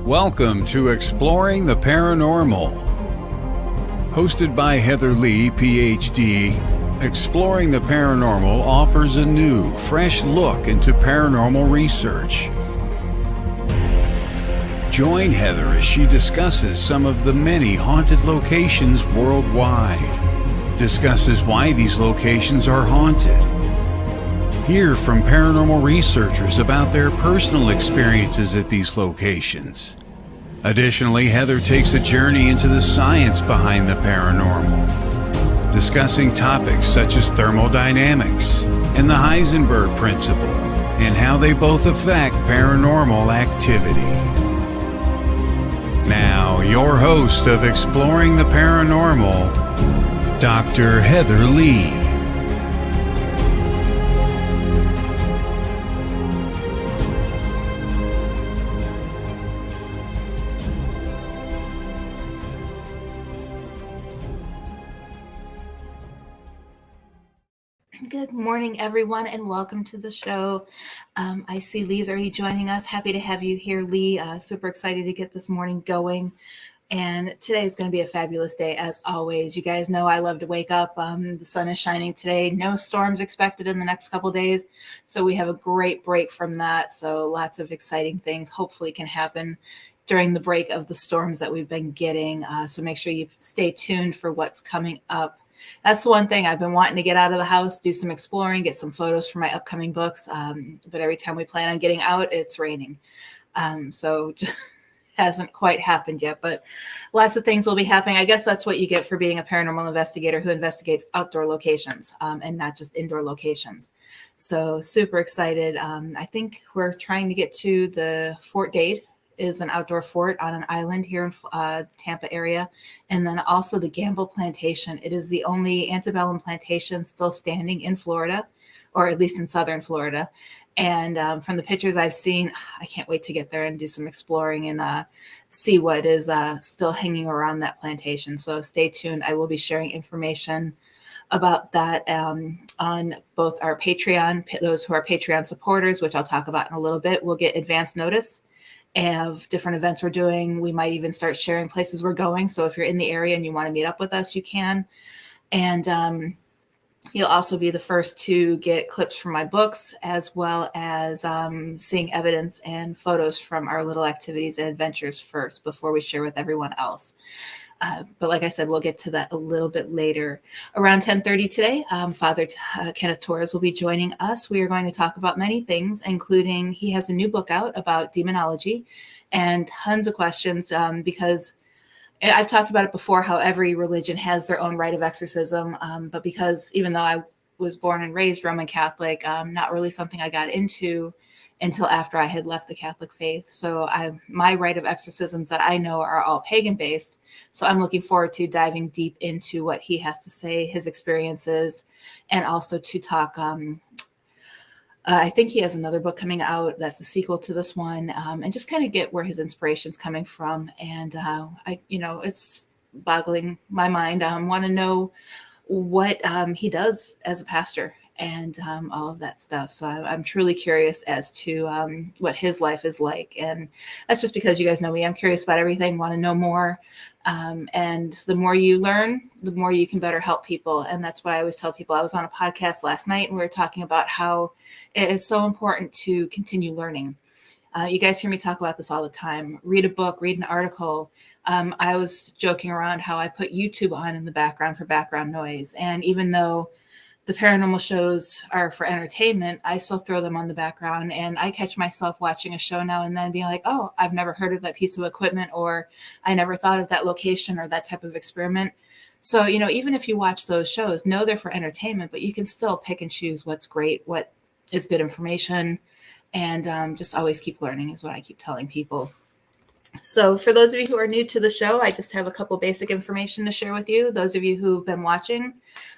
Welcome to Exploring the Paranormal. Hosted by Heather Leigh, PhD, Exploring the Paranormal offers a new, fresh look into paranormal research. Join Heather as she discusses some of the many haunted locations worldwide, discusses why these locations are haunted, hear from paranormal researchers about their personal experiences at these locations. Additionally, Heather takes a journey into the science behind the paranormal, discussing topics such as thermodynamics and the Heisenberg principle and how they both affect paranormal activity. Now, your host of Exploring the Paranormal, Dr. Heather Leigh. Good morning, everyone, and welcome to the show. I see Lee's already joining us. Happy to have you here, Lee. Super excited to get this morning going. And today is going to be a fabulous day, as always. You guys know I love to wake up. The sun is shining today. No storms expected in the next couple days. So we have a great break from that. So lots of exciting things hopefully can happen during the break of the storms that we've been getting. So make sure you stay tuned for what's coming up. That's the one thing I've been wanting to get out of the house, do some exploring, get some photos for my upcoming books. But every time we plan on getting out, it's raining. So just hasn't quite happened yet, but lots of things will be happening. I guess that's what you get for being a paranormal investigator who investigates outdoor locations and not just indoor locations. So super excited. I think we're trying to get to the Fort Dade. Is an outdoor fort on an island here in the Tampa area. And then also the Gamble Plantation. It is the only antebellum plantation still standing in Florida, or at least in southern Florida. And from the pictures I've seen, I can't wait to get there and do some exploring and see what is still hanging around that plantation. So stay tuned. I will be sharing information about that on both our Patreon. Those who are Patreon supporters, which I'll talk about in a little bit, will get advance notice of different events we're doing. We might even start sharing places we're going. So if you're in the area and you want to meet up with us, you can. And you'll also be the first to get clips from my books, as well as seeing evidence and photos from our little activities and adventures first before we share with everyone else. But like I said, we'll get to that a little bit later. Around 10:30 today, Father Kenneth Torres will be joining us. We are going to talk about many things, including he has a new book out about demonology and tons of questions because I've talked about it before, how every religion has their own rite of exorcism. But because even though I was born and raised Roman Catholic, not really something I got into until after I had left the Catholic faith. So my rite of exorcisms that I know are all pagan based. So I'm looking forward to diving deep into what he has to say, his experiences, and also to talk. I think he has another book coming out that's a sequel to this one, and just kind of get where his inspiration's coming from. And it's boggling my mind. I want to know what he does as a pastor and all of that stuff. So I'm truly curious as to what his life is like. And that's just because you guys know me. I'm curious about everything, want to know more. And the more you learn, the more you can better help people. And that's why I always tell people. I was on a podcast last night and we were talking about how it is so important to continue learning. You guys hear me talk about this all the time. Read a book, read an article. I was joking around how I put YouTube on in the background for background noise. And even though the paranormal shows are for entertainment, I still throw them on the background, and I catch myself watching a show now and then being like, oh, I've never heard of that piece of equipment, or I never thought of that location or that type of experiment. So, even if you watch those shows, know they're for entertainment, but you can still pick and choose what's great, what is good information, and just always keep learning is what I keep telling people. So for those of you who are new to the show, I just have a couple basic information to share with you. Those of you who've been watching,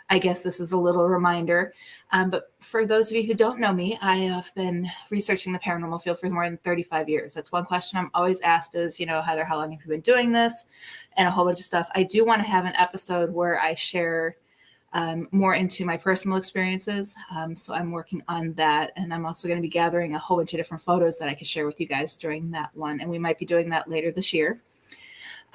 I guess this is a little reminder. But for those of you who don't know me, I have been researching the paranormal field for more than 35 years. That's one question I'm always asked is, Heather, how long have you been doing this? And a whole bunch of stuff. I do want to have an episode where I share more into my personal experiences. So I'm working on that. And I'm also going to be gathering a whole bunch of different photos that I can share with you guys during that one. And we might be doing that later this year.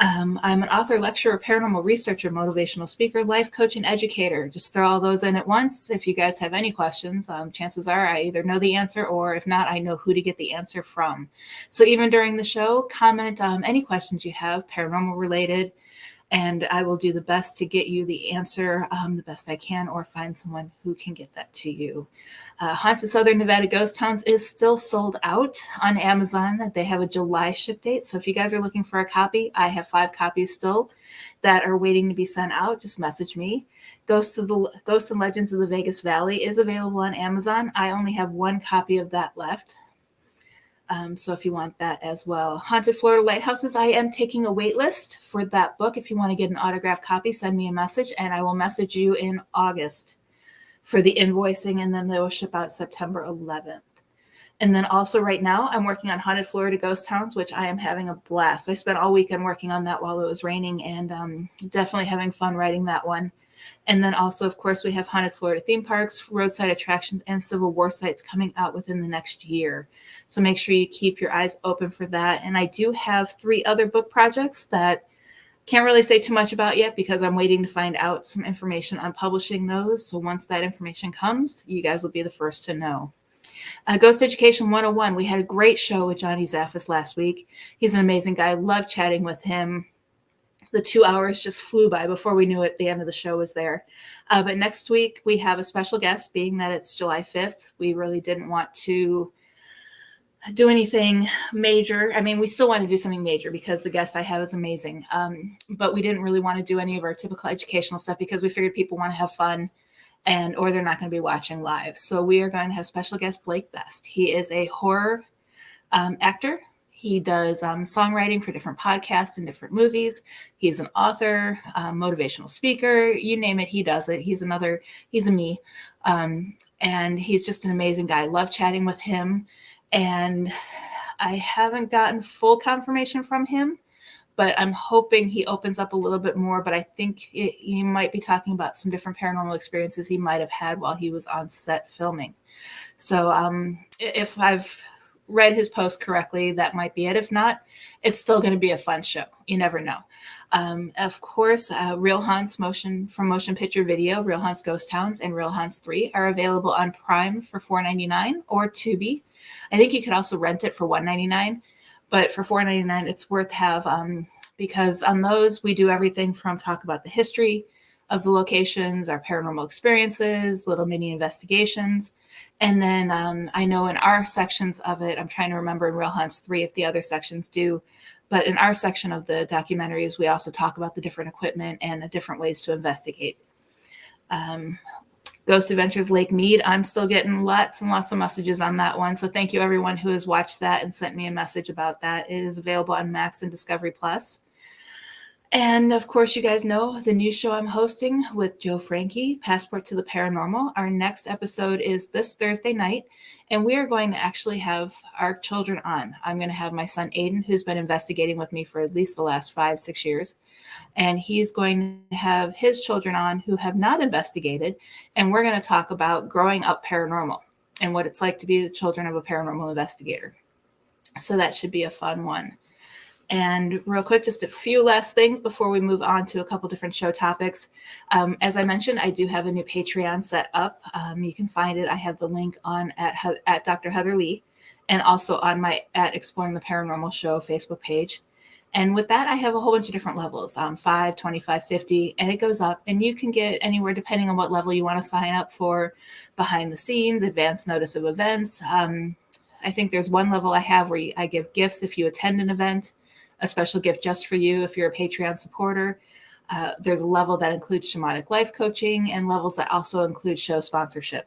I'm an author, lecturer, paranormal researcher, motivational speaker, life coach, and educator. Just throw all those in at once. If you guys have any questions, chances are I either know the answer, or if not, I know who to get the answer from. So even during the show, comment any questions you have, paranormal related, and I will do the best to get you the answer the best I can, or find someone who can get that to you. Haunted Southern Nevada Ghost Towns is still sold out on Amazon. They have a July ship date. So if you guys are looking for a copy, I have 5 copies still that are waiting to be sent out. Just message me. Ghosts and Legends of the Vegas Valley is available on Amazon. I only have 1 copy of that left. So if you want that as well. Haunted Florida Lighthouses, I am taking a wait list for that book. If you want to get an autographed copy, send me a message, and I will message you in August for the invoicing, and then they will ship out September 11th. And then also right now, I'm working on Haunted Florida Ghost Towns, which I am having a blast. I spent all weekend working on that while it was raining, and definitely having fun writing that one. And then also, of course, we have Haunted Florida theme parks, roadside attractions, and Civil War sites coming out within the next year. So make sure you keep your eyes open for that. And I do have 3 other book projects that can't really say too much about yet, because I'm waiting to find out some information on publishing those. So once that information comes, you guys will be the first to know. Ghost Education 101. We had a great show with Johnny Zaffis last week. He's an amazing guy. Love chatting with him. The 2 hours just flew by before we knew it. The end of the show was there. But next week we have a special guest, being that it's July 5th. We really didn't want to do anything major. I mean, we still want to do something major because the guest I have is amazing. But we didn't really want to do any of our typical educational stuff, because we figured people want to have fun, or they're not going to be watching live. So we are going to have special guest Blake Best. He is a horror actor. He does songwriting for different podcasts and different movies. He's an author, motivational speaker, you name it, he does it. He's a me. And he's just an amazing guy. I love chatting with him. And I haven't gotten full confirmation from him, but I'm hoping he opens up a little bit more. But I think he might be talking about some different paranormal experiences he might have had while he was on set filming. So if I've read his post correctly, that might be it. If not, it's still going to be a fun show. You never know. Of course, Real Haunts Motion Picture Video, Real Haunts Ghost Towns, and Real Haunts 3 are available on Prime for $4.99 or Tubi. I think you could also rent it for $1.99, but for $4.99, it's worth have, because on those we do everything from talk about the history of the locations, our paranormal experiences, little mini investigations. And then I know in our sections of it, I'm trying to remember in Real Haunts 3 if the other sections do, but in our section of the documentaries, we also talk about the different equipment and the different ways to investigate. Ghost Adventures Lake Mead, I'm still getting lots and lots of messages on that one. So thank you everyone who has watched that and sent me a message about that. It is available on Max and Discovery Plus. And of course, you guys know the new show I'm hosting with Joe Frankie, Passport to the Paranormal. Our next episode is this Thursday night, and we are going to actually have our children on. I'm going to have my son Aiden, who's been investigating with me for at least the last 5-6 years, and he's going to have his children on who have not investigated, and we're going to talk about growing up paranormal and what it's like to be the children of a paranormal investigator. So that should be a fun one. And real quick, just a few last things before we move on to a couple different show topics. As I mentioned, I do have a new Patreon set up. You can find it. I have the link on at Dr. Heather Leigh, and also on my at Exploring the Paranormal show Facebook page. And with that, I have a whole bunch of different levels, 5, 25, 50, and it goes up. And you can get anywhere depending on what level you want to sign up for, behind the scenes, advance notice of events. I think there's one level I have where I give gifts if you attend an event, a special gift just for you if you're a Patreon supporter. There's a level that includes shamanic life coaching, and levels that also include show sponsorship.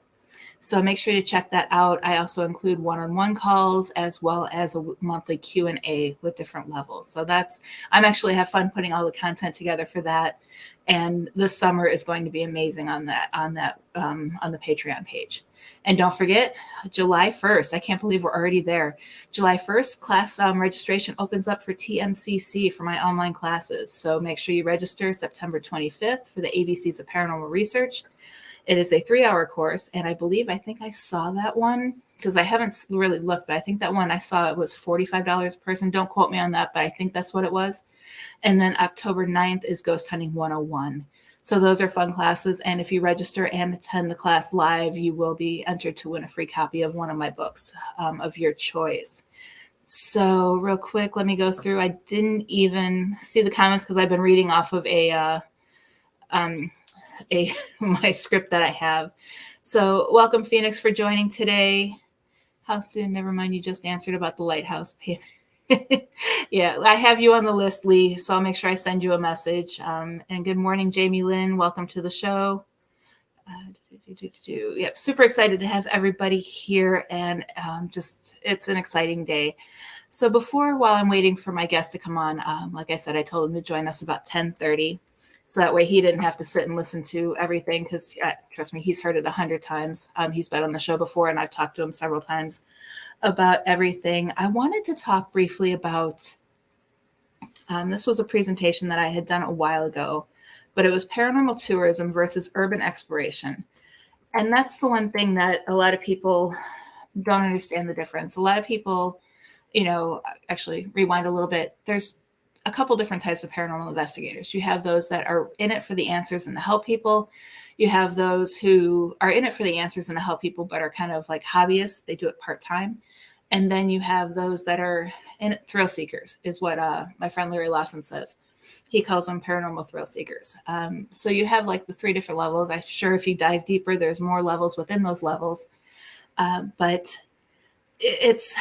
So make sure you check that out. I also include one-on-one calls as well as a monthly Q&A with different levels. So I'm actually have fun putting all the content together for that. And this summer is going to be amazing on the Patreon page. And don't forget, July 1st, I can't believe we're already there. July 1st, class registration opens up for TMCC for my online classes. So make sure you register September 25th for the ABCs of Paranormal Research. It is a 3-hour course, and I think I saw that one because I haven't really looked, but I think that one I saw it was $45 a person. Don't quote me on that, but I think that's what it was. And then October 9th is Ghost Hunting 101. So those are fun classes, and if you register and attend the class live, you will be entered to win a free copy of one of my books of your choice. So real quick, let me go through. I didn't even see the comments because I've been reading off of my script that I have. So welcome, Phoenix, for joining today. How soon? Never mind. You just answered about the lighthouse payment. Yeah, I have you on the list, Lee, so I'll make sure I send you a message. And good morning, Jamie Lynn. Welcome to the show. Yep, super excited to have everybody here, and it's an exciting day. So while I'm waiting for my guest to come on, like I said, I told him to join us about 10:30. So that way he didn't have to sit and listen to everything because, trust me, he's heard it 100 times. He's been on the show before, and I've talked to him several times about everything. I wanted to talk briefly about, this was a presentation that I had done a while ago, but it was paranormal tourism versus urban exploration. And that's the one thing that a lot of people don't understand the difference. A lot of people, actually rewind a little bit. There's a couple different types of paranormal investigators. You have those that are in it for the answers and to help people. You have those who are in it for the answers and to help people, but are kind of like hobbyists. They do it part-time. And then you have those that are in it, thrill seekers, is what my friend Larry Lawson says. He calls them paranormal thrill seekers. So you have like the 3 different levels. I'm sure if you dive deeper, there's more levels within those levels. But it's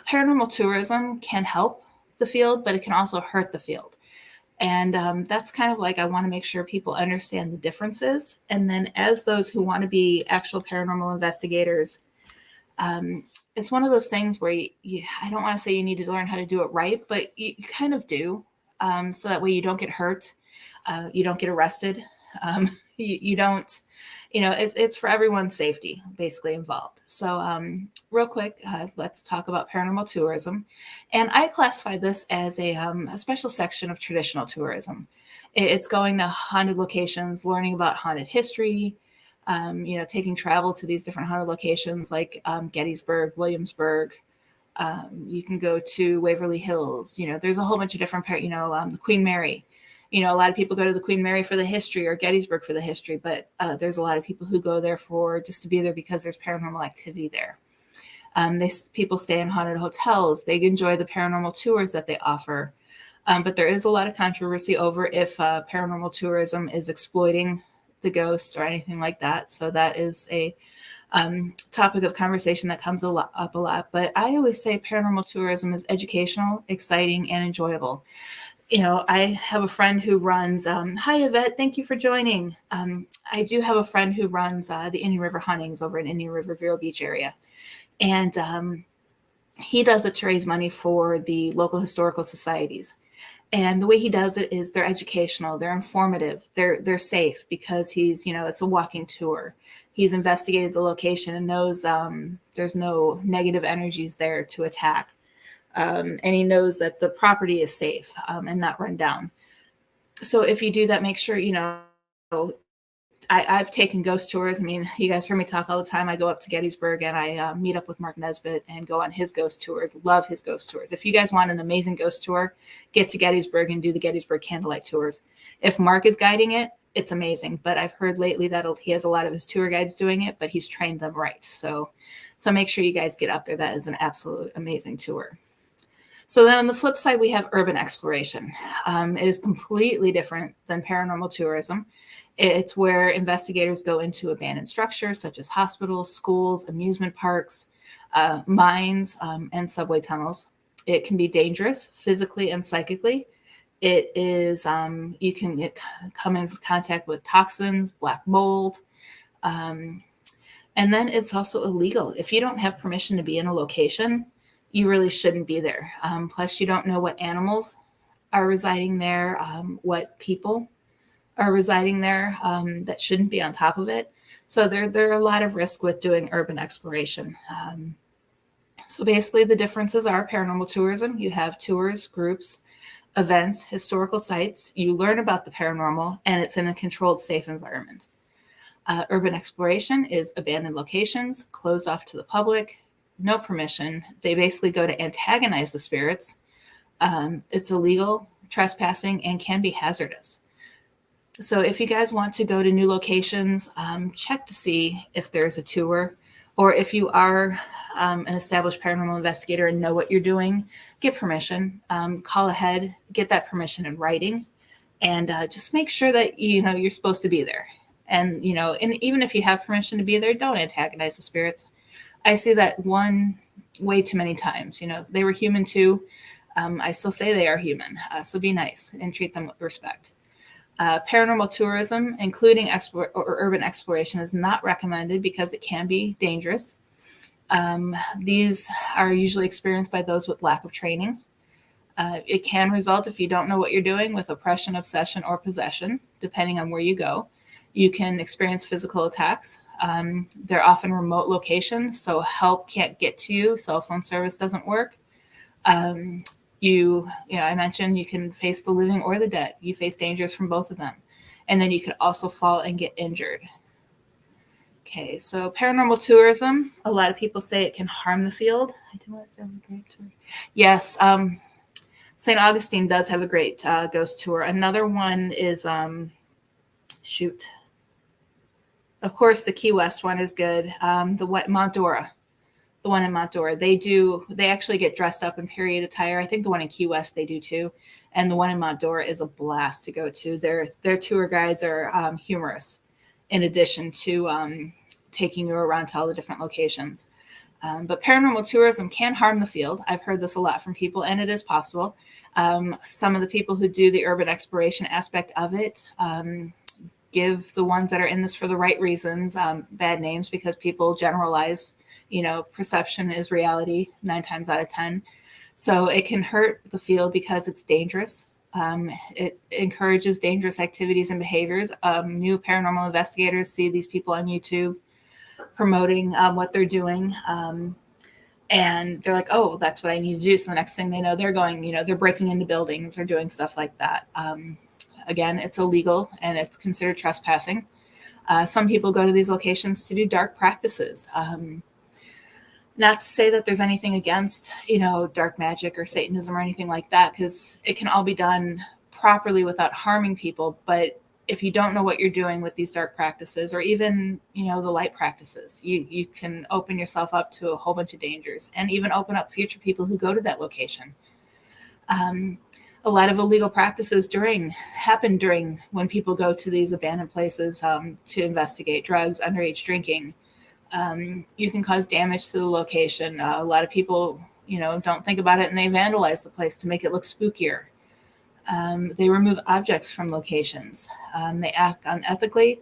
paranormal tourism can help the field, but it can also hurt the field. And that's kind of like, I want to make sure people understand the differences. And then as those who want to be actual paranormal investigators, it's one of those things where I don't want to say you need to learn how to do it right, but you kind of do. So that way you don't get hurt. You don't get arrested. You don't, it's for everyone's safety basically involved. So real quick, let's talk about paranormal tourism. And I classify this as a special section of traditional tourism. It's going to haunted locations, learning about haunted history, taking travel to these different haunted locations like Gettysburg, Williamsburg. You can go to Waverly Hills. There's a whole bunch of different, the Queen Mary. A lot of people go to the Queen Mary for the history or Gettysburg for the history, but there's a lot of people who go there just to be there because there's paranormal activity there. People stay in haunted hotels. They enjoy the paranormal tours that they offer. But there is a lot of controversy over if paranormal tourism is exploiting the ghost or anything like that. So that is a topic of conversation that comes up a lot. But I always say paranormal tourism is educational, exciting, and enjoyable. I have a friend who runs, hi Yvette, thank you for joining. I do have a friend who runs the Indian River Hauntings over in Indian River, Vero Beach area. And he does it to raise money for the local historical societies. And the way he does it is they're educational, they're informative, they're safe because he's, it's a walking tour. He's investigated the location and knows there's no negative energies there to attack. And he knows that the property is safe and not run down. So if you do that, make sure, I've taken ghost tours. I mean, you guys hear me talk all the time. I go up to Gettysburg and I meet up with Mark Nesbitt and go on his ghost tours. Love his ghost tours. If you guys want an amazing ghost tour, get to Gettysburg and do the Gettysburg candlelight tours. If Mark is guiding it, it's amazing. But I've heard lately that he has a lot of his tour guides doing it, but he's trained them right. So make sure you guys get up there. That is an absolute amazing tour. So then on the flip side, we have urban exploration. It is completely different than paranormal tourism. It's where investigators go into abandoned structures such as hospitals, schools, amusement parks, mines, and subway tunnels. It can be dangerous physically and psychically. It is, you can come in contact with toxins, black mold. And then it's also illegal. If you don't have permission to be in a location, you really shouldn't be there. Plus, you don't know what animals are residing there, what people are residing there that shouldn't be on top of it. So there are a lot of risks with doing urban exploration. So basically, the differences are paranormal tourism. You have tours, groups, events, historical sites. You learn about the paranormal, and it's in a controlled, safe environment. Urban exploration is abandoned locations, closed off to the public, no permission. They basically go to antagonize the spirits. It's illegal, trespassing, and can be hazardous. So if you guys want to go to new locations, check to see if there's a tour, or if you are an established paranormal investigator and know what you're doing, get permission, call ahead, get that permission in writing, and just make sure that you're supposed to be there. And and even if you have permission to be there, don't antagonize the spirits. I see that one way too many times. They were human too. I still say they are human, so be nice and treat them with respect. Paranormal tourism, including urban exploration, is not recommended because it can be dangerous. These are usually experienced by those with lack of training. It can result, if you don't know what you're doing, with oppression, obsession, or possession, depending on where you go. You can experience physical attacks. They're often remote locations, so help can't get to you. Cell phone service doesn't work. I mentioned you can face the living or the dead. You face dangers from both of them. And then you could also fall and get injured. Okay, so paranormal tourism, a lot of people say it can harm the field. I do want to say a great tour. Yes, St. Augustine does have a great ghost tour. Another one is, of course, the Key West one is good. The one in Mount Dora, they actually get dressed up in period attire. I think the one in Key West, they do too. And the one in Mount Dora is a blast to go to. Their tour guides are humorous, in addition to taking you around to all the different locations. But paranormal tourism can harm the field. I've heard this a lot from people, and it is possible. Some of the people who do the urban exploration aspect of it give the ones that are in this for the right reasons bad names, because people generalize. Perception is reality 9 times out of 10. So it can hurt the field because it's dangerous. It encourages dangerous activities and behaviors. New paranormal investigators see these people on YouTube promoting what they're doing. And they're like, oh, that's what I need to do. So the next thing they know, they're going, they're breaking into buildings or doing stuff like that. Again, it's illegal and it's considered trespassing. Some people go to these locations to do dark practices. Not to say that there's anything against, dark magic or Satanism or anything like that, because it can all be done properly without harming people. But if you don't know what you're doing with these dark practices, or even, the light practices, you can open yourself up to a whole bunch of dangers, and even open up future people who go to that location. A lot of illegal practices happen during when people go to these abandoned places to investigate drugs, underage drinking. You can cause damage to the location. A lot of people, don't think about it, and they vandalize the place to make it look spookier. They remove objects from locations. They act unethically.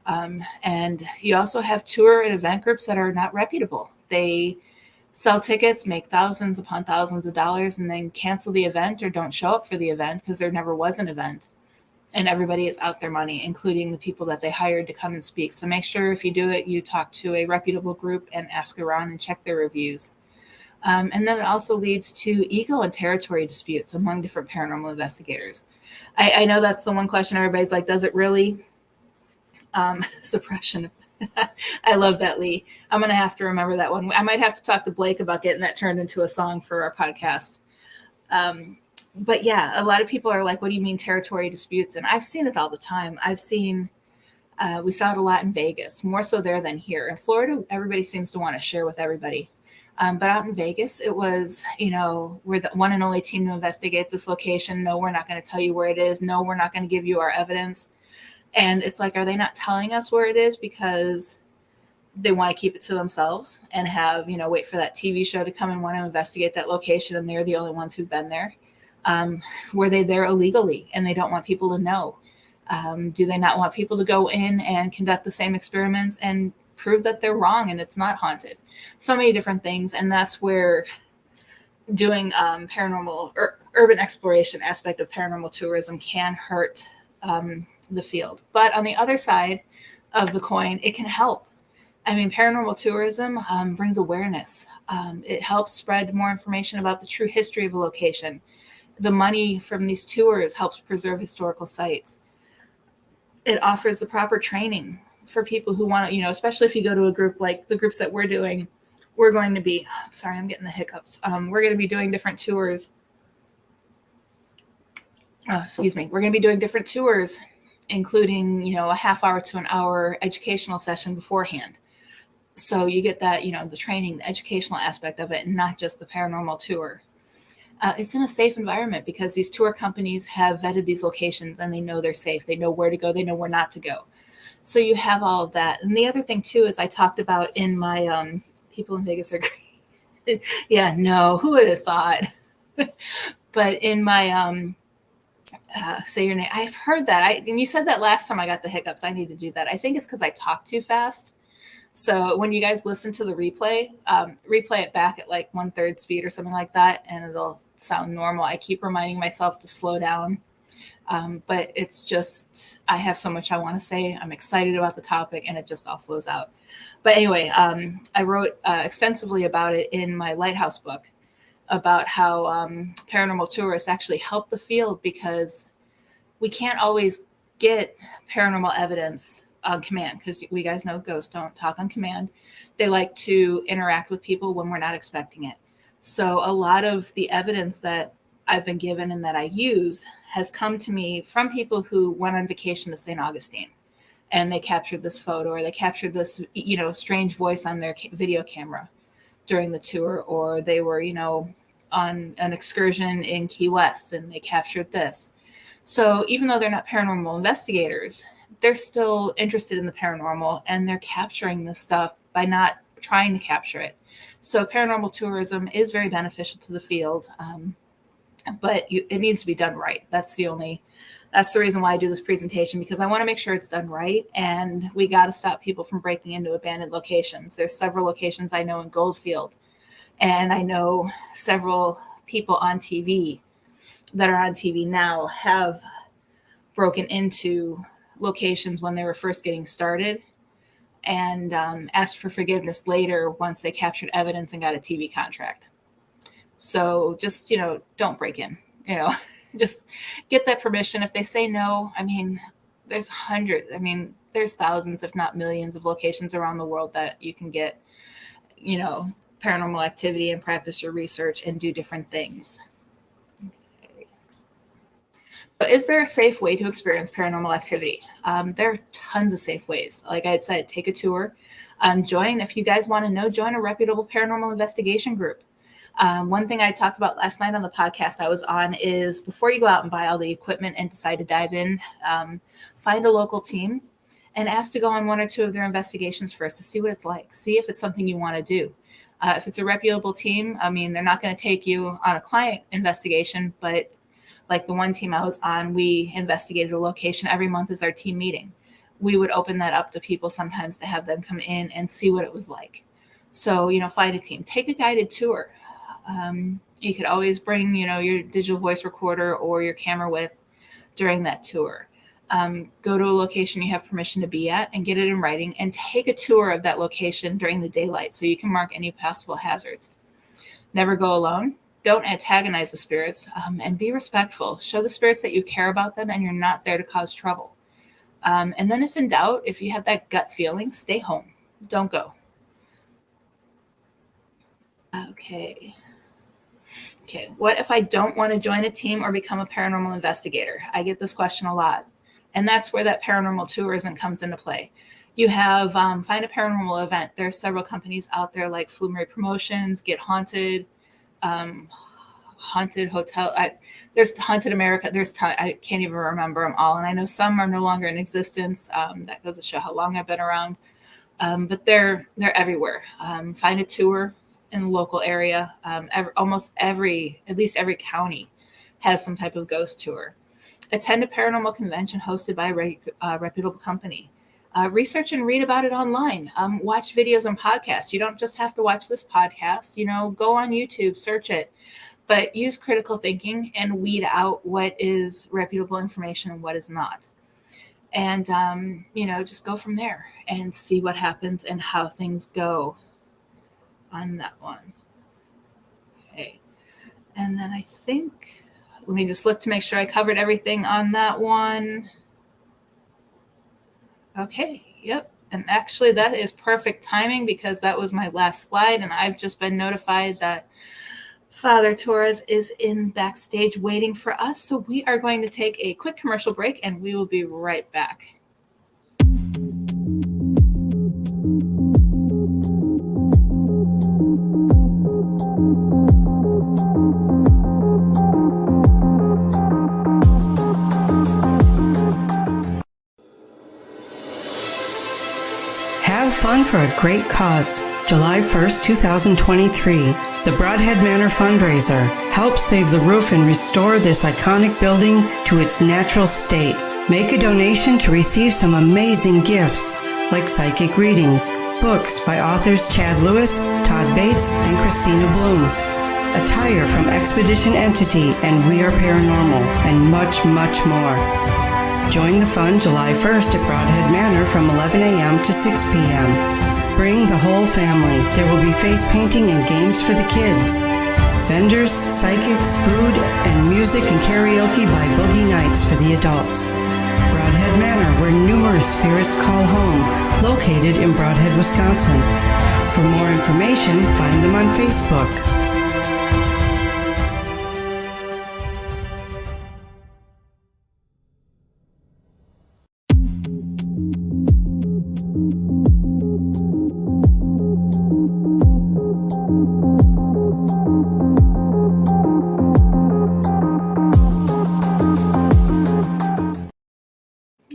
And you also have tour and event groups that are not reputable. They sell tickets, make thousands upon thousands of dollars, and then cancel the event or don't show up for the event because there never was an event. And everybody is out their money, including the people that they hired to come and speak. So make sure if you do it, you talk to a reputable group and ask around and check their reviews. And then it also leads to ego and territory disputes among different paranormal investigators. I know that's the one question everybody's like, does it really? Suppression. I love that, Lee. I'm going to have to remember that one. I might have to talk to Blake about getting that turned into a song for our podcast. But yeah, a lot of people are like, what do you mean territory disputes? And I've seen it all the time. We saw it a lot in Vegas, more so there than here. In Florida, everybody seems to want to share with everybody. But out in Vegas, it was, we're the one and only team to investigate this location. No, we're not going to tell you where it is. No, we're not going to give you our evidence. And it's like, are they not telling us where it is because they want to keep it to themselves and have, wait for that TV show to come and want to investigate that location, and they're the only ones who've been there? Were they there illegally and they don't want people to know? Do they not want people to go in and conduct the same experiments and prove that they're wrong and it's not haunted. So many different things. And that's where doing paranormal or urban exploration aspect of paranormal tourism can hurt the field. But on the other side of the coin, it can help. I mean, paranormal tourism brings awareness. It helps spread more information about the true history of a location. The money from these tours helps preserve historical sites. It offers the proper training for people who want to, especially if you go to a group like the groups that we're doing, we're going to be, sorry, I'm getting the hiccups. We're going to be doing different tours. We're going to be doing different tours, including, a half hour to an hour educational session beforehand. So you get that, the training, the educational aspect of it, and not just the paranormal tour. It's in a safe environment because these tour companies have vetted these locations and they know they're safe. They know where to go. They know where not to go. So you have all of that. And the other thing too, is I talked about in my, people in Vegas are great. Yeah, no, who would have thought? But in my, say your name, I've heard that. And you said that last time I got the hiccups. I need to do that. I think it's because I talk too fast. So when you guys listen to the replay it back at like 1/3 speed or something like that, and it'll sound normal. I keep reminding myself to slow down. But it's just, I have so much I want to say. I'm excited about the topic and it just all flows out. But anyway, I wrote extensively about it in my Lighthouse book about how paranormal tourists actually help the field because we can't always get paranormal evidence on command because we guys know ghosts don't talk on command. They like to interact with people when we're not expecting it. So a lot of the evidence that I've been given and that I use has come to me from people who went on vacation to St. Augustine and they captured this photo or they captured this, strange voice on their video camera during the tour, or they were, on an excursion in Key West and they captured this. So even though they're not paranormal investigators, they're still interested in the paranormal and they're capturing this stuff by not trying to capture it. So paranormal tourism is very beneficial to the field, but it needs to be done right. That's the reason why I do this presentation, because I want to make sure it's done right. And we got to stop people from breaking into abandoned locations. There's several locations I know in Goldfield, and I know several people on TV that are on TV now have broken into locations when they were first getting started and asked for forgiveness later once they captured evidence and got a TV contract. So just, don't break in, just get that permission. If they say no, there's hundreds, there's thousands, if not millions of locations around the world that you can get, paranormal activity and practice your research and do different things. But is there a safe way to experience paranormal activity? There are tons of safe ways. Like I had said, take a tour, join, if you guys want to know, join a reputable paranormal investigation group. One thing I talked about last night on the podcast I was on is before you go out and buy all the equipment and decide to dive in, find a local team and ask to go on one or two of their investigations first to see what it's like, see if it's something you want to do. If it's a reputable team, they're not going to take you on a client investigation, but like the one team I was on, we investigated a location. Every month is our team meeting. We would open that up to people sometimes to have them come in and see what it was like. So, find a team, take a guided tour. You could always bring, your digital voice recorder or your camera with during that tour. Go to a location you have permission to be at and get it in writing and take a tour of that location during the daylight so you can mark any possible hazards. Never go alone. Don't antagonize the spirits, and be respectful. Show the spirits that you care about them and you're not there to cause trouble. And then if in doubt, if you have that gut feeling, stay home. Don't go. Okay. What if I don't want to join a team or become a paranormal investigator? I get this question a lot. And that's where that paranormal tourism comes into play. You have find a paranormal event. There's several companies out there like Flumeri Promotions, Get Haunted, Haunted Hotel. There's Haunted America. I can't even remember them all. And I know some are no longer in existence. That goes to show how long I've been around. But they're everywhere. Find a tour in the local area. At least every county has some type of ghost tour. Attend a paranormal convention hosted by a reputable company. research and read about it online. Watch videos and podcasts. You don't just have to watch this podcast. Go on YouTube, search it, but use critical thinking and weed out what is reputable information and what is not. And, just go from there and see what happens and how things go on that one. Okay. And then I think, let me just look to make sure I covered everything on that one. Okay. Yep. And actually that is perfect timing because that was my last slide. And I've just been notified that Father Torres is in backstage waiting for us. So we are going to take a quick commercial break and we will be right back. Have fun for a great cause. July 1st, 2023, the Broadhead Manor fundraiser helps save the roof and restore this iconic building to its natural state. Make a donation to receive some amazing gifts like psychic readings, books by authors Chad Lewis, Todd Bates, and Christina Bloom, attire from Expedition Entity and We Are Paranormal, and much, much more. Join the fun July 1st at Broadhead Manor from 11 a.m. to 6 p.m. Bring the whole family. There will be face painting and games for the kids. Vendors, psychics, food, and music and karaoke by Boogie Nights for the adults. Broadhead Manor, where numerous spirits call home, located in Broadhead, Wisconsin. For more information, find them on Facebook.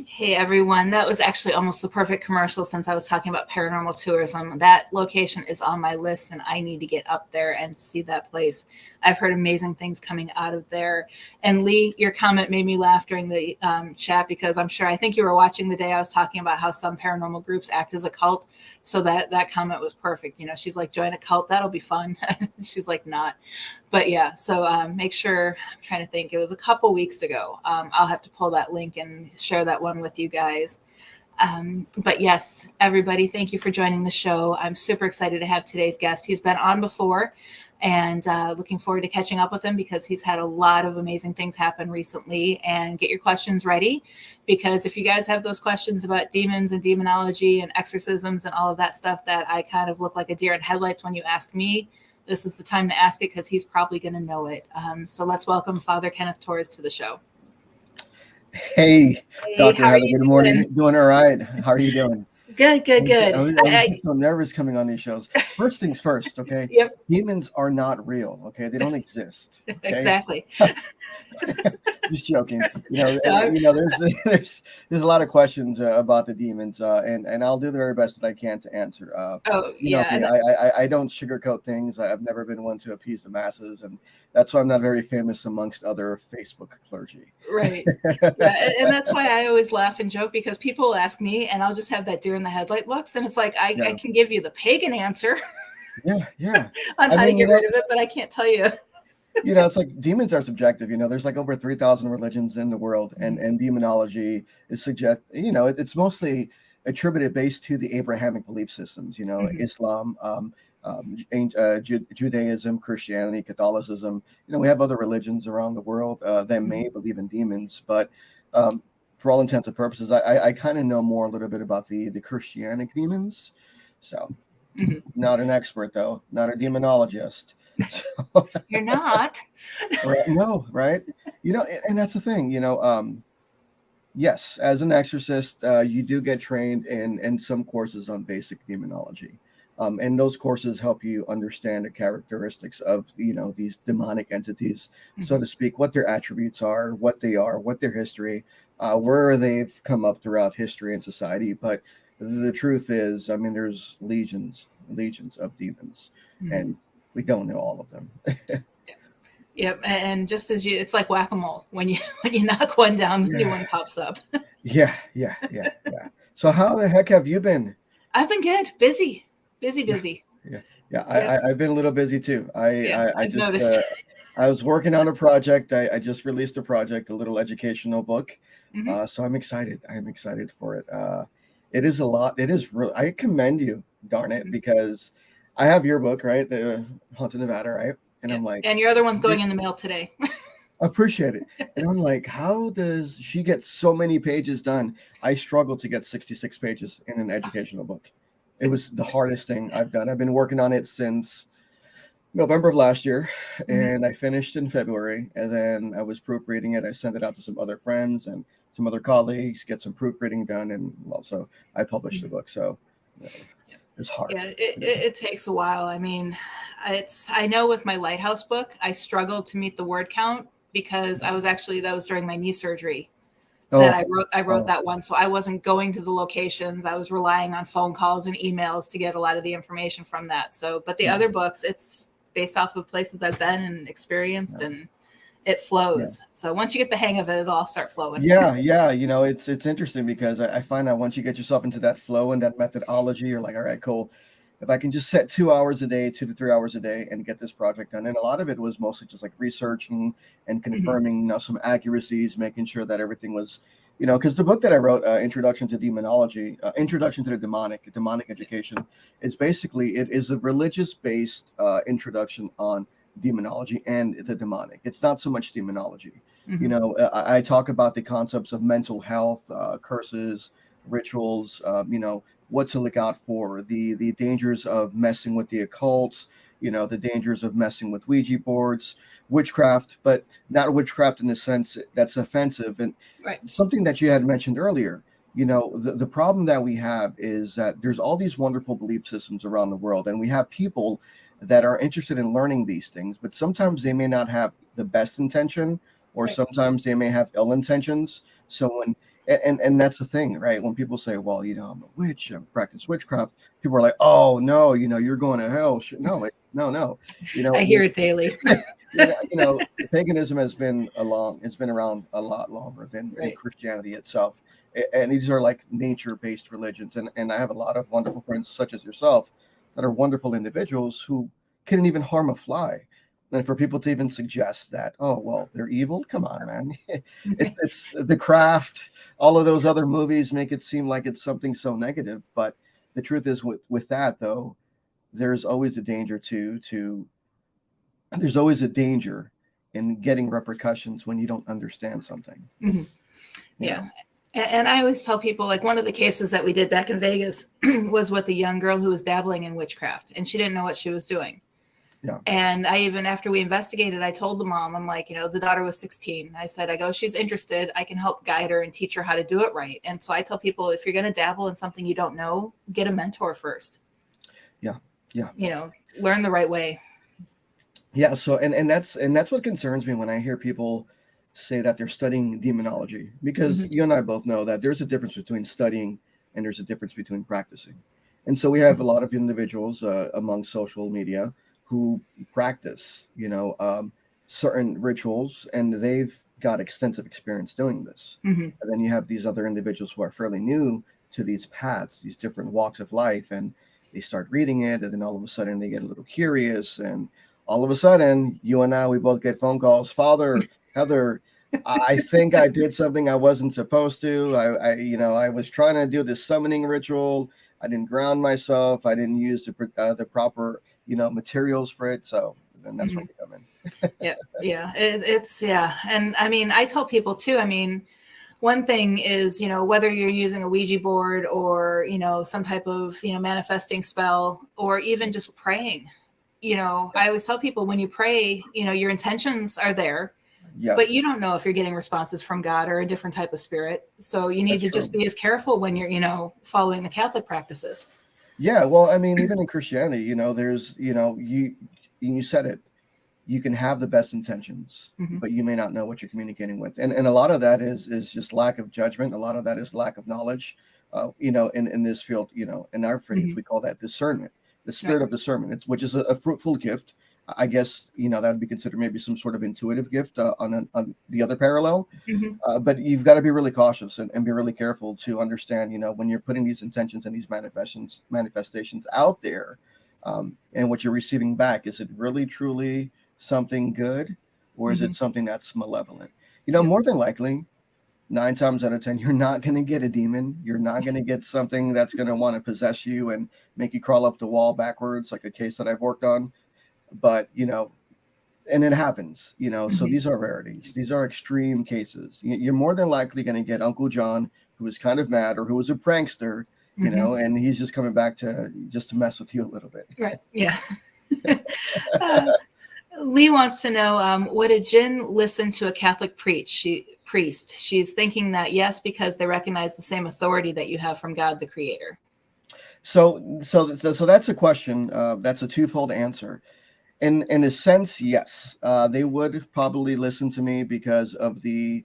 Hey everyone, that was actually almost the perfect commercial since I was talking about paranormal tourism. That location is on my list and I need to get up there and see that place. I've heard amazing things coming out of there. And Lee, your comment made me laugh during the chat because I think you were watching the day I was talking about how some paranormal groups act as a cult. So that comment was perfect. She's like, join a cult, that'll be fun. She's like, not. But yeah, so make sure, I'm trying to think, it was a couple weeks ago. I'll have to pull that link and share that one with you guys. But yes, everybody, thank you for joining the show. I'm super excited to have today's guest. He's been on before and looking forward to catching up with him because he's had a lot of amazing things happen recently. And get your questions ready because if you guys have those questions about demons and demonology and exorcisms and all of that stuff that I kind of look like a deer in headlights when you ask me, this is the time to ask it because he's probably going to know it. So let's welcome Father Kenneth Torres to the show. Hey, Dr. Heather, good morning. Doing all right. How are you doing? Good. I was so nervous coming on these shows. First things first, okay? Yep. Demons are not real, okay? They don't exist. Okay? Exactly. Just joking. There's a lot of questions about the demons, and I'll do the very best that I can to answer. I don't sugarcoat things. I've never been one to appease the masses, and that's why I'm not very famous amongst other Facebook clergy. Right. Yeah, and that's why I always laugh and joke because people ask me, and I'll just have that deer in the headlight looks, and it's like I can give you the pagan answer. Yeah. on how to get rid of it, but I can't tell you. It's like demons are subjective. There's like over 3,000 religions in the world, and demonology is it's mostly attributed based to the Abrahamic belief systems. Islam, Judaism, Christianity, Catholicism. We have other religions around the world that may believe in demons, but for all intents and purposes, I kind of know a little bit about the Christianic demons. So, not an expert though, not a demonologist. So, You're not. No, right? And that's the thing. Yes, as an exorcist, you do get trained in some courses on basic demonology. And those courses help you understand the characteristics of, these demonic entities, so to speak, what their attributes are, what their history, where they've come up throughout history and society. But the truth is, there's legions of demons, and we don't know all of them. Yep. And just as it's like whack-a-mole. When you knock one down, the new one pops up. Yeah. So how the heck have you been? I've been good. Busy. Busy. Yeah, Yep. I've been a little busy too. Yeah, I I've just noticed. I was working on a project. I just released a project, a little educational book. Hmm. So I'm excited. I'm excited for it. It is a lot. It is real. I commend you, darn it, because I have your book, right? The Haunted Nevada, right? And Yeah. I'm like, And your other one's going in the mail today. appreciate it. And I'm like, how does she get so many pages done? I struggled to get 66 pages in an educational book. It was the hardest thing I've done. I've been working on it since November of last year, Mhm. and I finished in February. And then I was proofreading it. I sent it out to some other friends and some other colleagues, get some proofreading done, and also I published the book. So it's hard. Yeah, it takes a while. I mean, I know with my Lighthouse book, I struggled to meet the word count because that was during my knee surgery that Oh, I wrote oh, that one. So I wasn't going to the locations. I was relying on phone calls and emails to get a lot of the information from that. So, but the other books, it's based off of places I've been and experienced, and it yeah. flows. So once you get the hang of it, it'll all start flowing. Yeah. It's interesting because I find that once you get yourself into that flow and that methodology, you're like, all right, cool. If I can just set 2 hours a day, 2 to 3 hours a day, and get this project done. And a lot of it was mostly just like researching and confirming some accuracies, making sure that everything was, because the book that I wrote, Introduction to Demonology, Introduction to the Demonic Education, is basically, it is a religious-based introduction on demonology and the demonic. It's not so much demonology. I talk about the concepts of mental health, curses, rituals, what to look out for, the dangers of messing with the occults, the dangers of messing with Ouija boards, witchcraft, but not witchcraft in the sense that's offensive. And Right. something that you had mentioned earlier, the problem that we have is that there's all these wonderful belief systems around the world, and we have people that are interested in learning these things, but sometimes they may not have the best intention, or Right. sometimes they may have ill intentions. So when and that's the thing, right? When people say, well, I'm a witch, I practice witchcraft, people are like, oh no, you're going to hell. No, no. I hear it daily. Paganism has been around a lot longer than Right. Christianity itself. And these are like nature-based religions. And I have a lot of wonderful friends such as yourself that are wonderful individuals who couldn't even harm a fly. And for people to even suggest that, oh, well, they're evil, come on, man. It's The Craft, all of those other movies make it seem like it's something so negative. But the truth is, with that, though, there's always a danger there's always a danger in getting repercussions when you don't understand something. Mhm. Yeah. And I always tell people, like, one of the cases that we did back in Vegas was with a young girl who was dabbling in witchcraft, and she didn't know what she was doing. Yeah. And I even, after we investigated, I told the mom, I'm like, the daughter was 16. I said, she's interested. I can help guide her and teach her how to do it right. And so I tell people, if you're going to dabble in something you don't know, get a mentor first. Yeah. Learn the right way. Yeah. So, and that's what concerns me when I hear people say that they're studying demonology, because you and I both know that there's a difference between studying and there's a difference between practicing. And so we have a lot of individuals among social media who practice, certain rituals, and they've got extensive experience doing this. And then you have these other individuals who are fairly new to these paths, these different walks of life, and they start reading it, and then all of a sudden they get a little curious, and all of a sudden you and I, we both get phone calls. Father, Heather, I think I did something I wasn't supposed to. I was trying to do this summoning ritual. I didn't ground myself. I didn't use the proper, materials for it. So then that's where we come in. Yeah. And I mean, I tell people too, one thing is, whether you're using a Ouija board or, some type of, manifesting spell, or even just praying, I always tell people, when you pray, your intentions are there. Yes. But you don't know if you're getting responses from God or a different type of spirit. So you need to just be as careful when you're, following the Catholic practices. Yeah. Well, even in Christianity, there's, you said it, you can have the best intentions, but you may not know what you're communicating with. And a lot of that is just lack of judgment. A lot of that is lack of knowledge, in this field, in our faith, we call that discernment, the spirit of discernment, which is a fruitful gift. I guess, that would be considered maybe some sort of intuitive gift on the other parallel. But you've got to be really cautious and be really careful to understand, when you're putting these intentions and these manifestations out there, and what you're receiving back, is it really truly something good, or is it something that's malevolent? More than likely, 9 times out of 10, you're not going to get a demon. You're not going to get something that's going to want to possess you and make you crawl up the wall backwards, like a case that I've worked on. But, and it happens, so these are rarities. These are extreme cases. You're more than likely going to get Uncle John, who was kind of mad, or who was a prankster, and he's just coming back to mess with you a little bit. Right. Yeah. Lee wants to know, would a jinn listen to a Catholic priest? She's thinking that yes, because they recognize the same authority that you have from God, the Creator. So that's a question. That's a twofold answer. In a sense, yes, they would probably listen to me because of the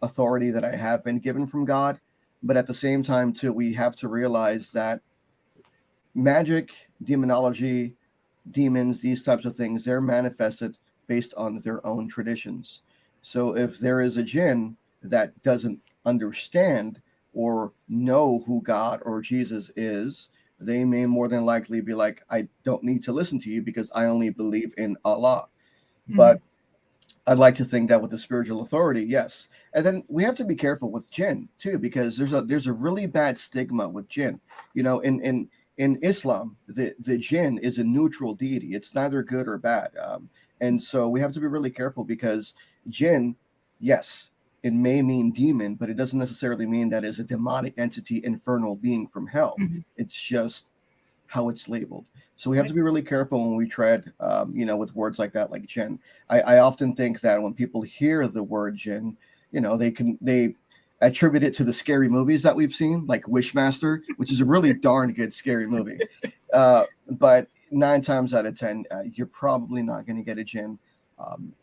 authority that I have been given from God. But at the same time, too, we have to realize that magic, demonology, demons, these types of things, they're manifested based on their own traditions. So if there is a jinn that doesn't understand or know who God or Jesus is, they may more than likely be like, I don't need to listen to you because I only believe in Allah. But I'd like to think that with the spiritual authority, yes. And then we have to be careful with jinn too, because there's a really bad stigma with jinn. In Islam, the jinn is a neutral deity. It's neither good or bad. And so we have to be really careful, because jinn, yes, it may mean demon, but it doesn't necessarily mean that is a demonic entity, infernal being from hell. It's just how it's labeled. So we have to be really careful when we tread, with words like that, like jinn. I often think that when people hear the word jinn, they attribute it to the scary movies that we've seen, like Wishmaster, which is a really darn good scary movie. But 9 times out of 10, you're probably not going to get a jinn.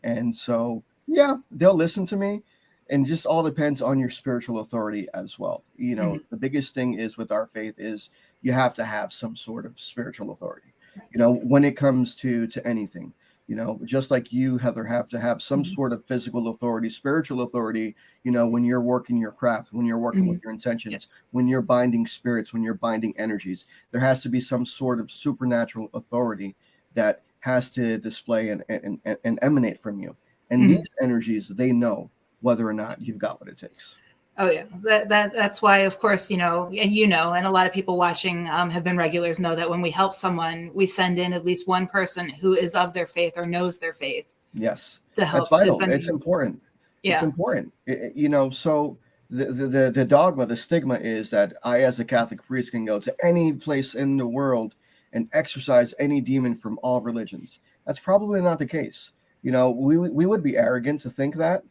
And so, yeah, they'll listen to me. And just all depends on your spiritual authority as well. The biggest thing is with our faith is you have to have some sort of spiritual authority, when it comes to anything. Just like you, Heather, have to have some sort of physical authority, spiritual authority, when you're working your craft, when you're working with your intentions, when you're binding spirits, when you're binding energies. There has to be some sort of supernatural authority that has to display and emanate from you. And these energies, they know whether or not you've got what it takes. Oh yeah, that's why, of course, and a lot of people watching have been regulars, know that when we help someone, we send in at least one person who is of their faith or knows their faith. Yes, to help. That's vital. It's important. Yeah, it's important. So the dogma, the stigma is that I, as a Catholic priest, can go to any place in the world and exorcise any demon from all religions. That's probably not the case. We would be arrogant to think that.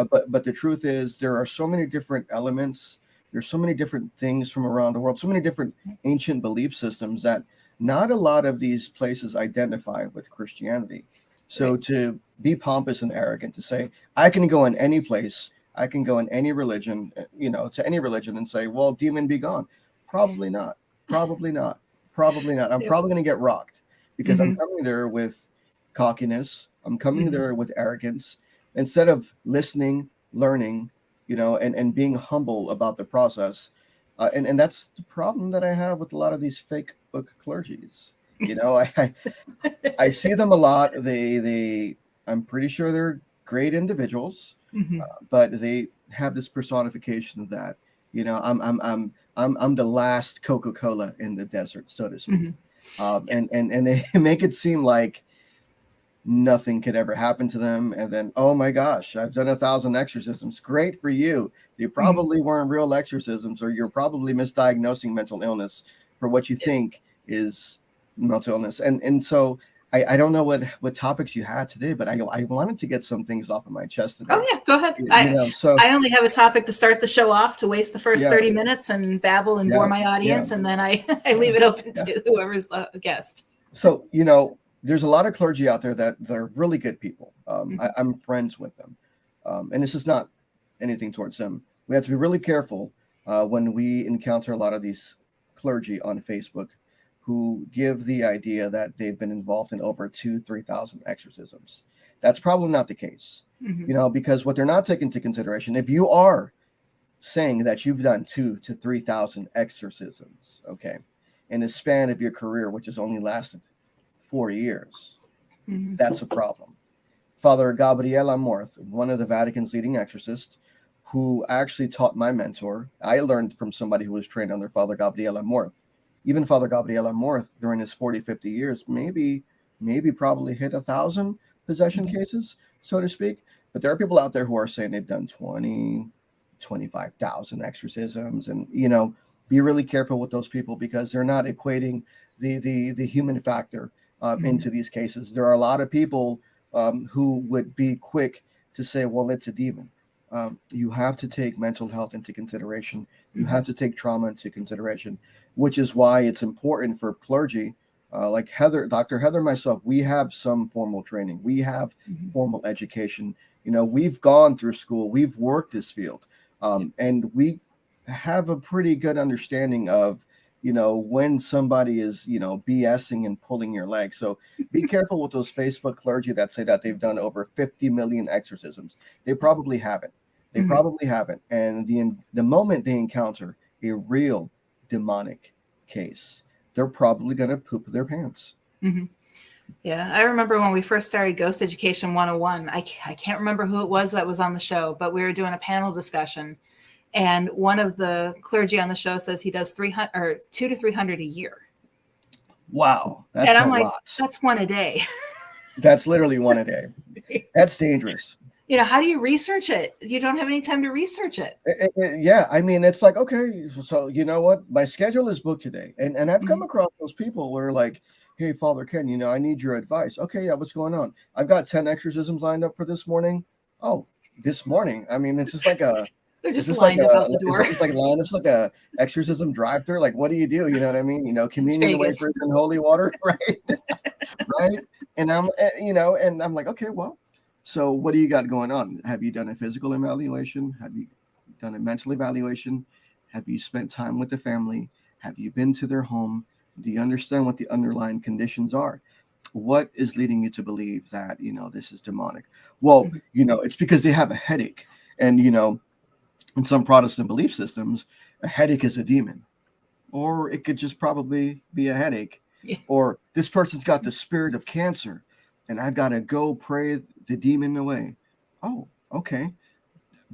But the truth is, there are so many different elements. There's so many different things from around the world, so many different ancient belief systems that not a lot of these places identify with Christianity. So to be pompous and arrogant, to say, I can go in any place, I can go in any religion, to any religion and say, well, demon be gone. Probably not. Probably not. Probably not. I'm probably going to get rocked, because I'm coming there with cockiness. I'm coming there with arrogance. Instead of listening, learning, and being humble about the process. And that's the problem that I have with a lot of these fake book clergies. I see them a lot. I'm pretty sure they're great individuals, but they have this personification that, I'm the last Coca-Cola in the desert, so to speak. And they make it seem like nothing could ever happen to them. And then, oh my gosh, I've done 1,000 exorcisms. Great for you. They probably weren't real exorcisms, or you're probably misdiagnosing mental illness for what you think is mental illness. And so I don't know what topics you had today, but I wanted to get some things off of my chest today. Oh yeah, go ahead. I only have a topic to start the show off, to waste the first 30 minutes and babble and bore my audience. And then I leave it open to whoever's a guest. So, there's a lot of clergy out there that are really good people. I'm friends with them. And this is not anything towards them. We have to be really careful when we encounter a lot of these clergy on Facebook who give the idea that they've been involved in over 3,000 exorcisms. That's probably not the case, because what they're not taking into consideration, if you are saying that you've done 2,000 to 3,000 exorcisms, okay, in the span of your career, which has only lasted 4 years, that's a problem. Father Gabriel Amorth, one of the Vatican's leading exorcists, who actually taught my mentor. I learned from somebody who was trained under Father Gabriel Amorth. Even Father Gabriel Amorth, during his 40, 50 years, maybe probably hit 1,000 possession cases, so to speak. But there are people out there who are saying they've done 20, 25,000 exorcisms. And, be really careful with those people, because they're not equating the human factor into these cases. There are a lot of people who would be quick to say, well, it's a demon. You have to take mental health into consideration. You have to take trauma into consideration, which is why it's important for clergy like Dr. Heather, myself. We have some formal training. We have formal education. We've gone through school. We've worked this field, and we have a pretty good understanding of when somebody is BSing and pulling your leg. So be careful with those Facebook clergy that say that they've done over 50 million exorcisms. They probably haven't. And the moment they encounter a real demonic case, they're probably going to poop their pants. Yeah, I remember when we first started Ghost Education 101, I can't remember who it was that was on the show, but we were doing a panel discussion, and one of the clergy on the show says he does 200 to 300 a year. Wow, that's and I'm a like, lot. That's one a day. That's literally one a day. That's dangerous. How do you research it? You don't have any time to research it. Yeah, I mean, it's like, okay, so you know what? My schedule is booked today. And I've come across those people where like, hey, Father Ken, I need your advice. Okay, yeah, what's going on? I've got 10 exorcisms lined up for this morning. Oh, this morning? I mean, it's just like a... They're just lined up out the door. It's like a exorcism drive-through. Like, what do? You know what I mean? Communion, wafers, and holy water, right? Right? And I'm like, okay, well, so what do you got going on? Have you done a physical evaluation? Have you done a mental evaluation? Have you spent time with the family? Have you been to their home? Do you understand what the underlying conditions are? What is leading you to believe that, this is demonic? Well, it's because they have a headache. And, in some Protestant belief systems, a headache is a demon. Or it could just probably be a headache. Yeah. Or this person's got the spirit of cancer, and I've got to go pray the demon away. Oh, okay.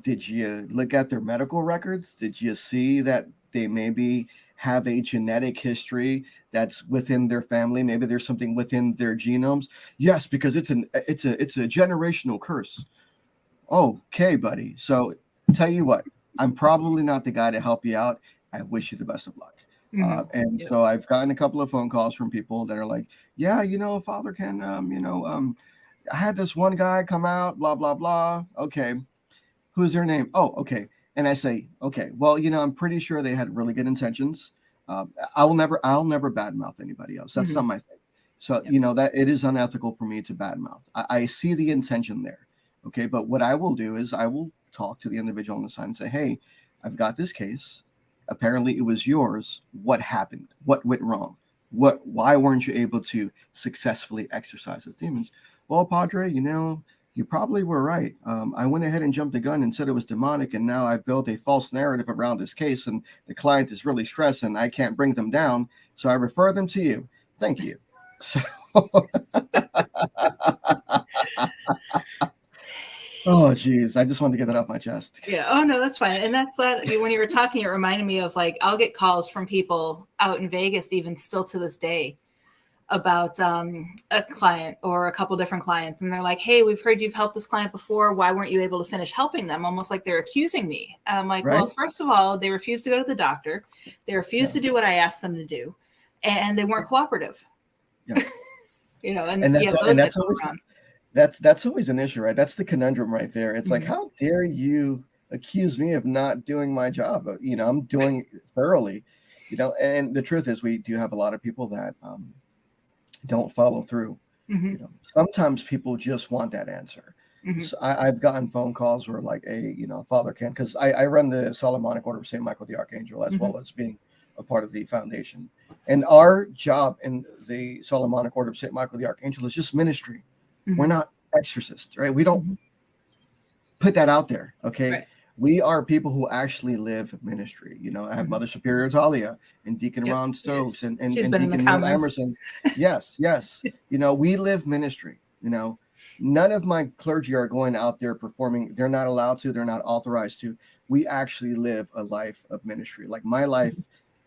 Did you look at their medical records? Did you see that they maybe have a genetic history that's within their family? Maybe there's something within their genomes. Yes, because it's a generational curse. Okay, buddy. So tell you what, I'm probably not the guy to help you out. I wish you the best of luck. So I've gotten a couple of phone calls from people that are like, yeah, Father Ken, I had this one guy come out, blah, blah, blah. Okay. Who's their name? Oh, okay. And I say, okay, well, I'm pretty sure they had really good intentions. I'll never badmouth anybody else. That's not my thing. So, that it is unethical for me to badmouth. I see the intention there. Okay. But what I will do is I will talk to the individual on the side and say, hey, I've got this case. Apparently it was yours. What happened? What went wrong? Why weren't you able to successfully exorcise those demons? Well, Padre, you probably were right. I went ahead and jumped the gun and said it was demonic, and now I've built a false narrative around this case, and the client is really stressed, and I can't bring them down, so I refer them to you. Thank you. So, oh, geez, I just wanted to get that off my chest. Yeah. Oh, no, that's fine. And that's that. When you were talking, it reminded me of like, I'll get calls from people out in Vegas, even still to this day, about a client or a couple different clients. And they're like, hey, we've heard you've helped this client before. Why weren't you able to finish helping them? Almost like they're accusing me. I'm like, right. Well, first of all, they refused to go to the doctor. They refused to do what I asked them to do. And they weren't cooperative. Yeah. That's always an issue, right? That's the conundrum right there. It's like, how dare you accuse me of not doing my job? I'm doing it thoroughly, and the truth is we do have a lot of people that don't follow through. Sometimes people just want that answer. So I've gotten phone calls where like, hey, Father Ken, because I run the Solomonic Order of St. Michael the Archangel, as well as being a part of the foundation. And our job in the Solomonic Order of St. Michael the Archangel is just ministry. We're not exorcists, right? We don't put that out there, okay? Right. We are people who actually live ministry. You know, I have Mother Superior Talia and Deacon Ron Stokes and She's been in the Deacon Neil comments. Emerson. Yes. You know, we live ministry. You know, none of my clergy are going out there performing. They're not allowed to. They're not authorized to. We actually live a life of ministry. Like my life,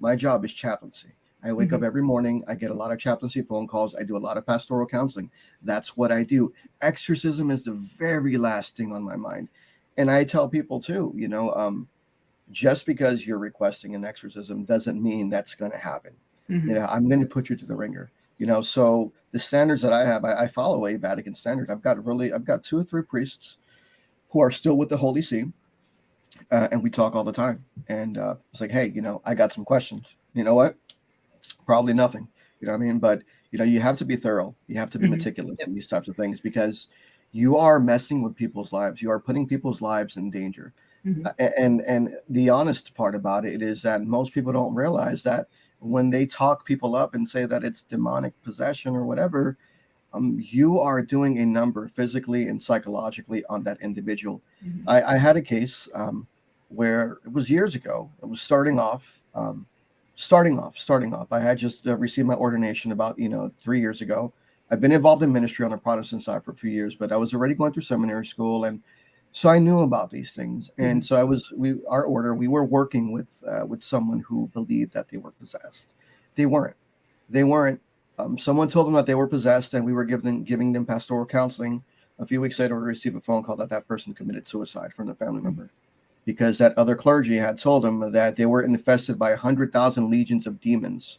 my job is chaplaincy. I wake up every morning. I get a lot of chaplaincy phone calls. I do a lot of pastoral counseling. That's what I do. Exorcism is the very last thing on my mind. And I tell people too, you know, just because you're requesting an exorcism doesn't mean that's going to happen. You know, I'm going to put you to the ringer, you know. So the standards that I have, I follow a Vatican standard. I've got 2 or 3 priests who are still with the Holy See. And we talk all the time. And it's like, hey, you know, I got some questions. You know what? Probably nothing, you know what I mean? But, you know, you have to be thorough. You have to be meticulous in these types of things because you are messing with people's lives. You are putting people's lives in danger. And the honest part about it is that most people don't realize that when they talk people up and say that it's demonic possession or whatever, you are doing a number physically and psychologically on that individual. I had a case where it was years ago. It was starting off. I had just received my ordination about 3 years ago. I've been involved in ministry on the Protestant side for a few years, but I was already going through seminary school, and so I knew about these things. And so we were working with someone who believed that they were possessed. They weren't. Someone told them that they were possessed, and we were giving them pastoral counseling. A few weeks later, we received a phone call that person committed suicide from the family member, because that other clergy had told them that they were infested by 100,000 legions of demons.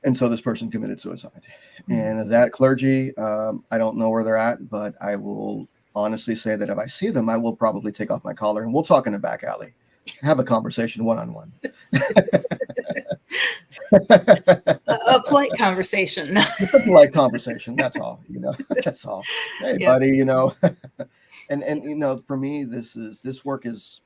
And so this person committed suicide. And that clergy, I don't know where they're at, but I will honestly say that if I see them, I will probably take off my collar and we'll talk in the back alley, have a conversation one-on-one. A polite conversation. Just a polite conversation. That's all, that's all. Hey, buddy, and for me, this work is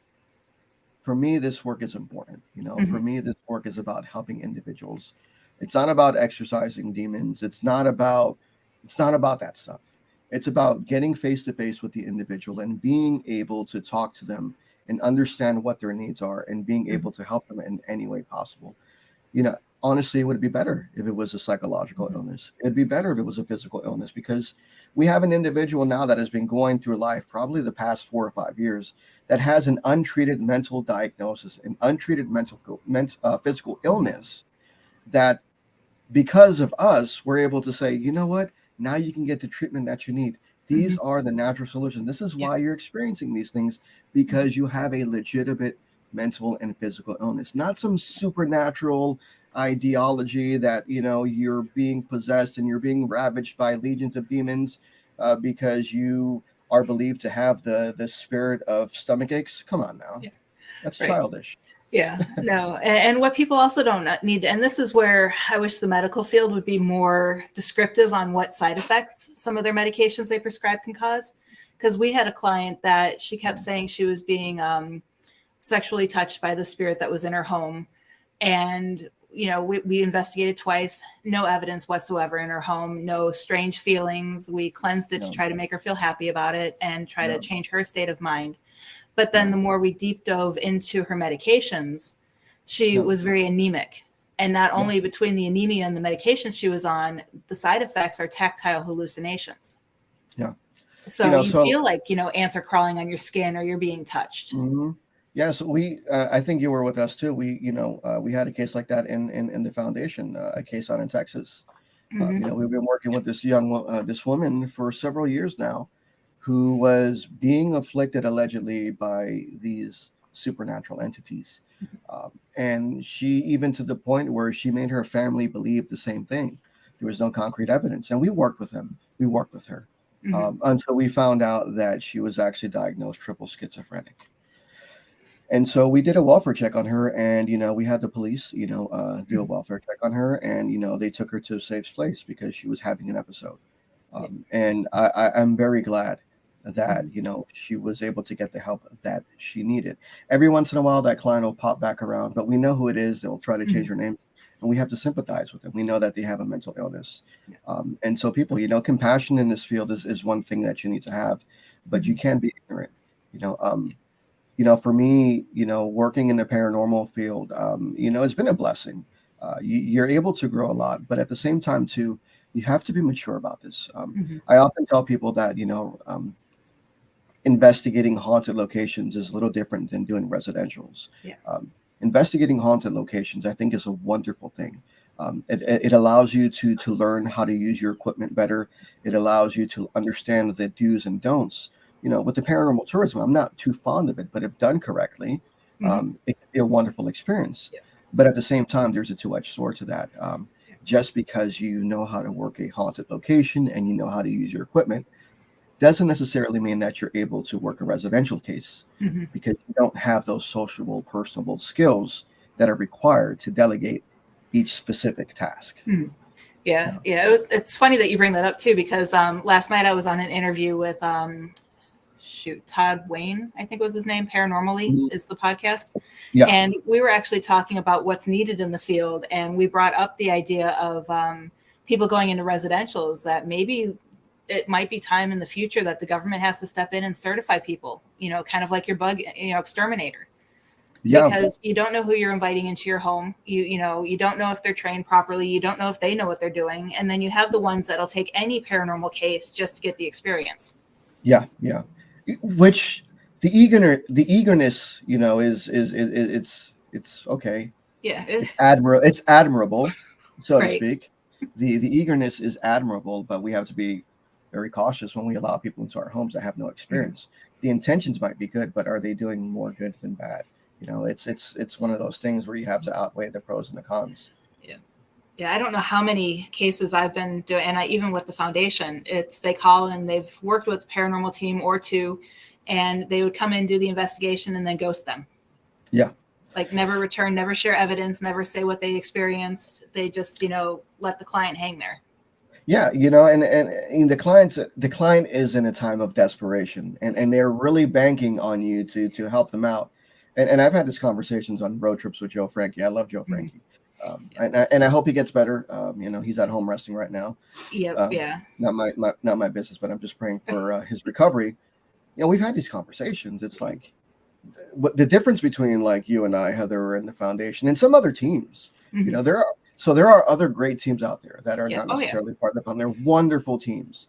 important. For me, this work is about helping individuals. It's not about exorcising demons. It's not about that stuff. It's about getting face to face with the individual and being able to talk to them and understand what their needs are and being able to help them in any way possible. Honestly, it would be better if it was a psychological illness. It'd be better if it was a physical illness, because we have an individual now that has been going through life probably the past 4 or 5 years that has an untreated mental diagnosis, an untreated physical illness, that because of us, we're able to say, you know what, now you can get the treatment that you need. These are the natural solutions. This is why you're experiencing these things, because you have a legitimate mental and physical illness, not some supernatural ideology that you're being possessed and you're being ravaged by legions of demons because you are believed to have the spirit of stomach aches. Come on now. That's childish. No. And what people also don't need, and this is where I wish the medical field would be more descriptive on what side effects some of their medications they prescribe can cause. Because we had a client that she kept saying she was being sexually touched by the spirit that was in her home. And we investigated twice, no evidence whatsoever in her home, no strange feelings. We cleansed it to try to make her feel happy about it and try to change her state of mind. But then the more we deep dove into her medications, she was very anemic. And not only between the anemia and the medications she was on, the side effects are tactile hallucinations. So you feel like, ants are crawling on your skin or you're being touched. Yeah, so I think you were with us too. We had a case like that in the foundation, a case out in Texas. We've been working with this woman for several years now, who was being afflicted allegedly by these supernatural entities, and she, even to the point where she made her family believe the same thing. There was no concrete evidence, and we worked with her until we found out that she was actually diagnosed triple schizophrenic. And so we did a welfare check on her, and, we had the police, do a welfare check on her, and, they took her to a safe place because she was having an episode. And I'm very glad that, she was able to get the help that she needed. Every once in a while, that client will pop back around, but we know who it is. They'll try to change her name. and we have to sympathize with them. We know that they have a mental illness. And so people, compassion in this field is one thing that you need to have, but you can't be ignorant. For me, working in the paranormal field, it's been a blessing. You're able to grow a lot, but at the same time too, you have to be mature about this. I often tell people that, investigating haunted locations is a little different than doing residentials. Investigating haunted locations, I think, is a wonderful thing. It allows you to learn how to use your equipment better. It allows you to understand the do's and don'ts. With the paranormal tourism, I'm not too fond of it, but if done correctly, it can be a wonderful experience. But at the same time, there's a two-edged sword to that. Just because you know how to work a haunted location and you know how to use your equipment doesn't necessarily mean that you're able to work a residential case, because you don't have those sociable, personable skills that are required to delegate each specific task. It's funny that you bring that up too, because last night I was on an interview with Todd Wayne, I think was his name. Paranormally is the podcast. And we were actually talking about what's needed in the field. And we brought up the idea of people going into residentials, that maybe it might be time in the future that the government has to step in and certify people, kind of like your bug, exterminator. Because you don't know who you're inviting into your home. You don't know if they're trained properly. You don't know if they know what they're doing. And then you have the ones that'll take any paranormal case just to get the experience. Which the eagerness, is it's okay. It's admirable, so to speak. The eagerness is admirable, but we have to be very cautious when we allow people into our homes that have no experience. The intentions might be good, but are they doing more good than bad? It's one of those things where you have to outweigh the pros and the cons. I don't know how many cases I've been doing, and even with the foundation, they call and they've worked with a paranormal team or two, and they would come in, do the investigation, and then ghost them. Like never return, never share evidence, never say what they experienced. They just, let the client hang there. And the client is in a time of desperation, and they're really banking on you to help them out. And I've had these conversations on road trips with Joe Frankie. I love Joe Frankie. And I hope he gets better. He's at home resting right now. Not my business, but I'm just praying for his recovery. We've had these conversations. It's like the difference between like you and I, Heather, and the foundation, and some other teams. There are other great teams out there that are not necessarily part of the foundation. They're wonderful teams.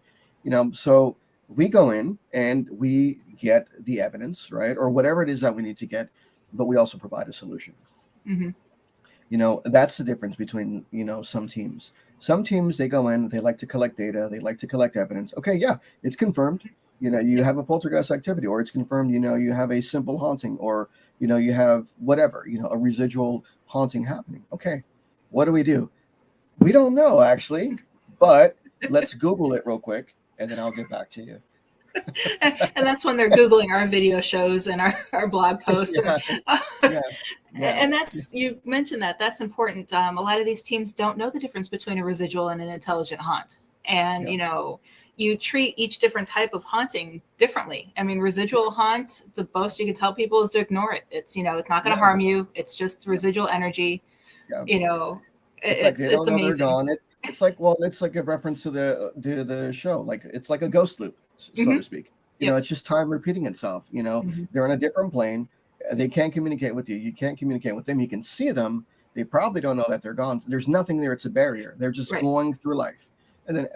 So we go in and we get the evidence, right, or whatever it is that we need to get, but we also provide a solution. That's the difference between, some teams. Some teams, they go in, they like to collect data, they like to collect evidence. Okay, it's confirmed. You have a poltergeist activity, or it's confirmed, you have a simple haunting, or, you have whatever, a residual haunting happening. Okay, what do? We don't know, actually, but let's Google it real quick, and then I'll get back to you. And that's when they're Googling our video shows and our blog posts. And that's, you mentioned that's important. A lot of these teams don't know the difference between a residual and an intelligent haunt. And, you treat each different type of haunting differently. I mean, residual haunt, the most you can tell people is to ignore it. It's, it's not going to harm you. It's just residual energy. It's amazing. It's like a reference to the show. Like, it's like a ghost loop, so to speak. It's just time repeating itself. They're on a different plane. They can't communicate with you. You can't communicate with them. You can see them. They probably don't know that they're gone. There's nothing there. It's a barrier. They're just going through life. And then,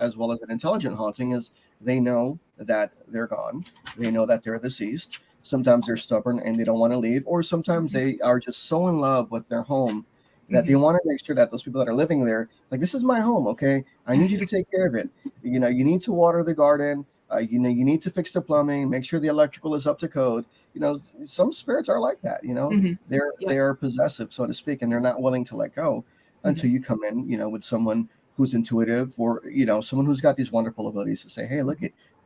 as well as an intelligent haunting is, they know that they're gone. They know that they're deceased. Sometimes they're stubborn and they don't want to leave, or sometimes they are just so in love with their home that they want to make sure that those people that are living there, like, this is my home. Okay, I need you to take care of it. You need to water the garden. You need to fix the plumbing. Make sure the electrical is up to code. Some spirits are like that. They are possessive, so to speak, and they're not willing to let go until you come in, with someone who's intuitive, or someone who's got these wonderful abilities to say, hey, look,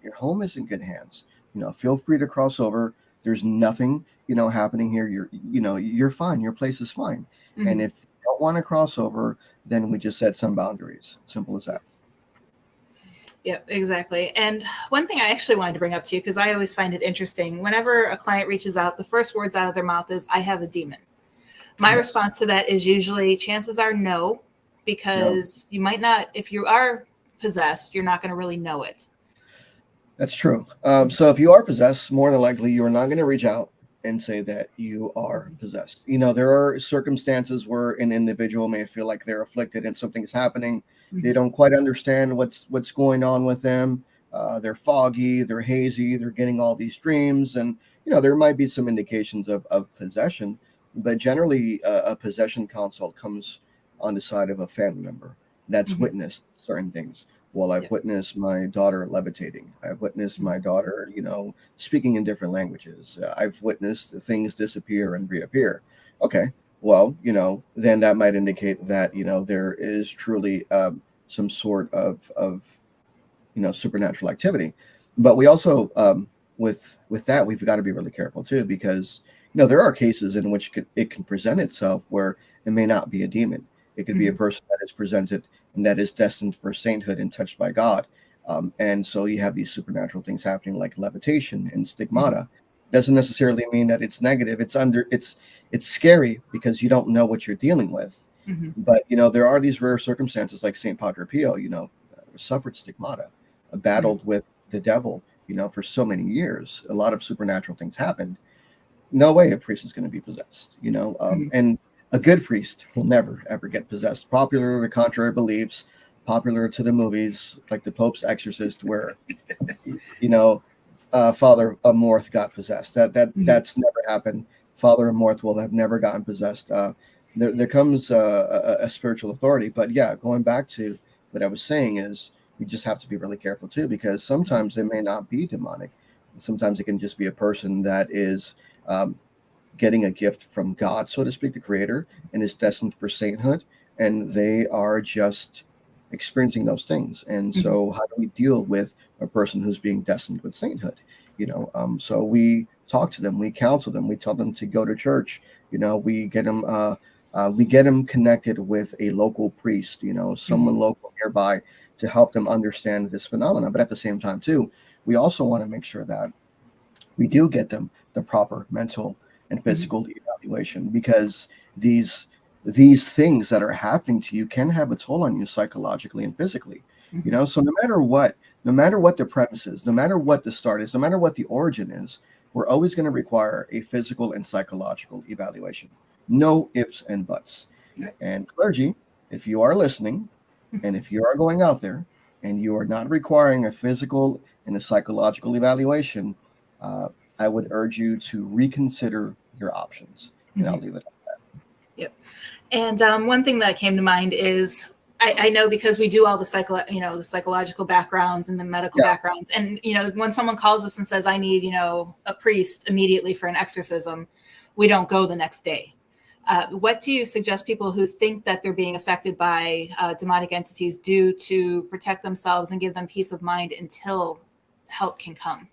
your home is in good hands. Feel free to cross over. There's nothing happening here. You're fine. Your place is fine. And if you don't want to cross over, then we just set some boundaries. Simple as that. Yep, exactly. And one thing I actually wanted to bring up to you, because I always find it interesting, whenever a client reaches out, the first words out of their mouth is, I have a demon. My Yes. response to that is usually chances are no, because you might not, if you are possessed, you're not going to really know it. That's true. So if you are possessed, more than likely you are not going to reach out and say that you are possessed. There are circumstances where an individual may feel like they're afflicted and something's happening. They don't quite understand what's going on with them. They're foggy, they're hazy, they're getting all these dreams, and there might be some indications of possession. But generally, a possession consult comes on the side of a family member that's witnessed certain things. Well, I've witnessed my daughter levitating. I've witnessed my daughter, speaking in different languages. I've witnessed things disappear and reappear. Okay, well, then that might indicate that, there is truly some sort of supernatural activity. But we also, with that, we've got to be really careful too, because, there are cases in which it can present itself where it may not be a demon. It could be a person that is presented and that is destined for sainthood and touched by God. And so you have these supernatural things happening like levitation and stigmata. Doesn't necessarily mean that it's negative. It's scary because you don't know what you're dealing with. But, there are these rare circumstances like St. Padre Pio, suffered stigmata, battled with the devil, for so many years. A lot of supernatural things happened. No way a priest is going to be possessed, and a good priest will never, ever get possessed. Popular to contrary beliefs, popular to the movies, like the Pope's Exorcist, where, Father Amorth got possessed. That's never happened. Father Amorth will have never gotten possessed. There comes a spiritual authority. But yeah, going back to what I was saying is we just have to be really careful too, because sometimes it may not be demonic. Sometimes it can just be a person that is getting a gift from God, so to speak, the creator, and is destined for sainthood, and they are just experiencing those things. And so how do we deal with a person who's being destined with sainthood? So we talk to them, we counsel them, we tell them to go to church, we get them connected with a local priest, someone local nearby, to help them understand this phenomena. But at the same time too, we also want to make sure that we do get them the proper mental and physical evaluation, because these things that are happening to you can have a toll on you psychologically and physically. So no matter what the premise is, no matter what the start is, no matter what the origin is, we're always going to require a physical and psychological evaluation. No ifs and buts. And clergy, if you are listening, and if you are going out there and you are not requiring a physical and a psychological evaluation, I would urge you to reconsider your options. And I'll leave it at that. Yep. And one thing that came to mind is I know, because we do all the the psychological backgrounds and the medical backgrounds. And, when someone calls us and says, I need, a priest immediately for an exorcism, we don't go the next day. What do you suggest people who think that they're being affected by demonic entities do to protect themselves and give them peace of mind until help can come?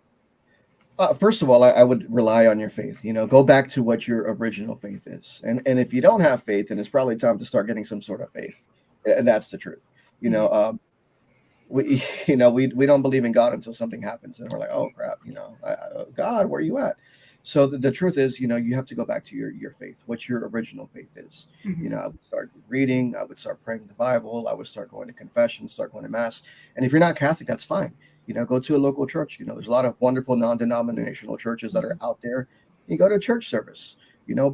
First of all, I would rely on your faith. Go back to what your original faith is. And if you don't have faith, then it's probably time to start getting some sort of faith. And that's the truth. We don't believe in God until something happens, and we're like, oh crap, God, where are you at? So the truth is, you have to go back to your faith, what your original faith is. I would start reading, I would start praying the Bible, I would start going to confession, start going to mass. And if you're not Catholic, that's fine. Go to a local church. There's a lot of wonderful non-denominational churches that are out there. You go to church service,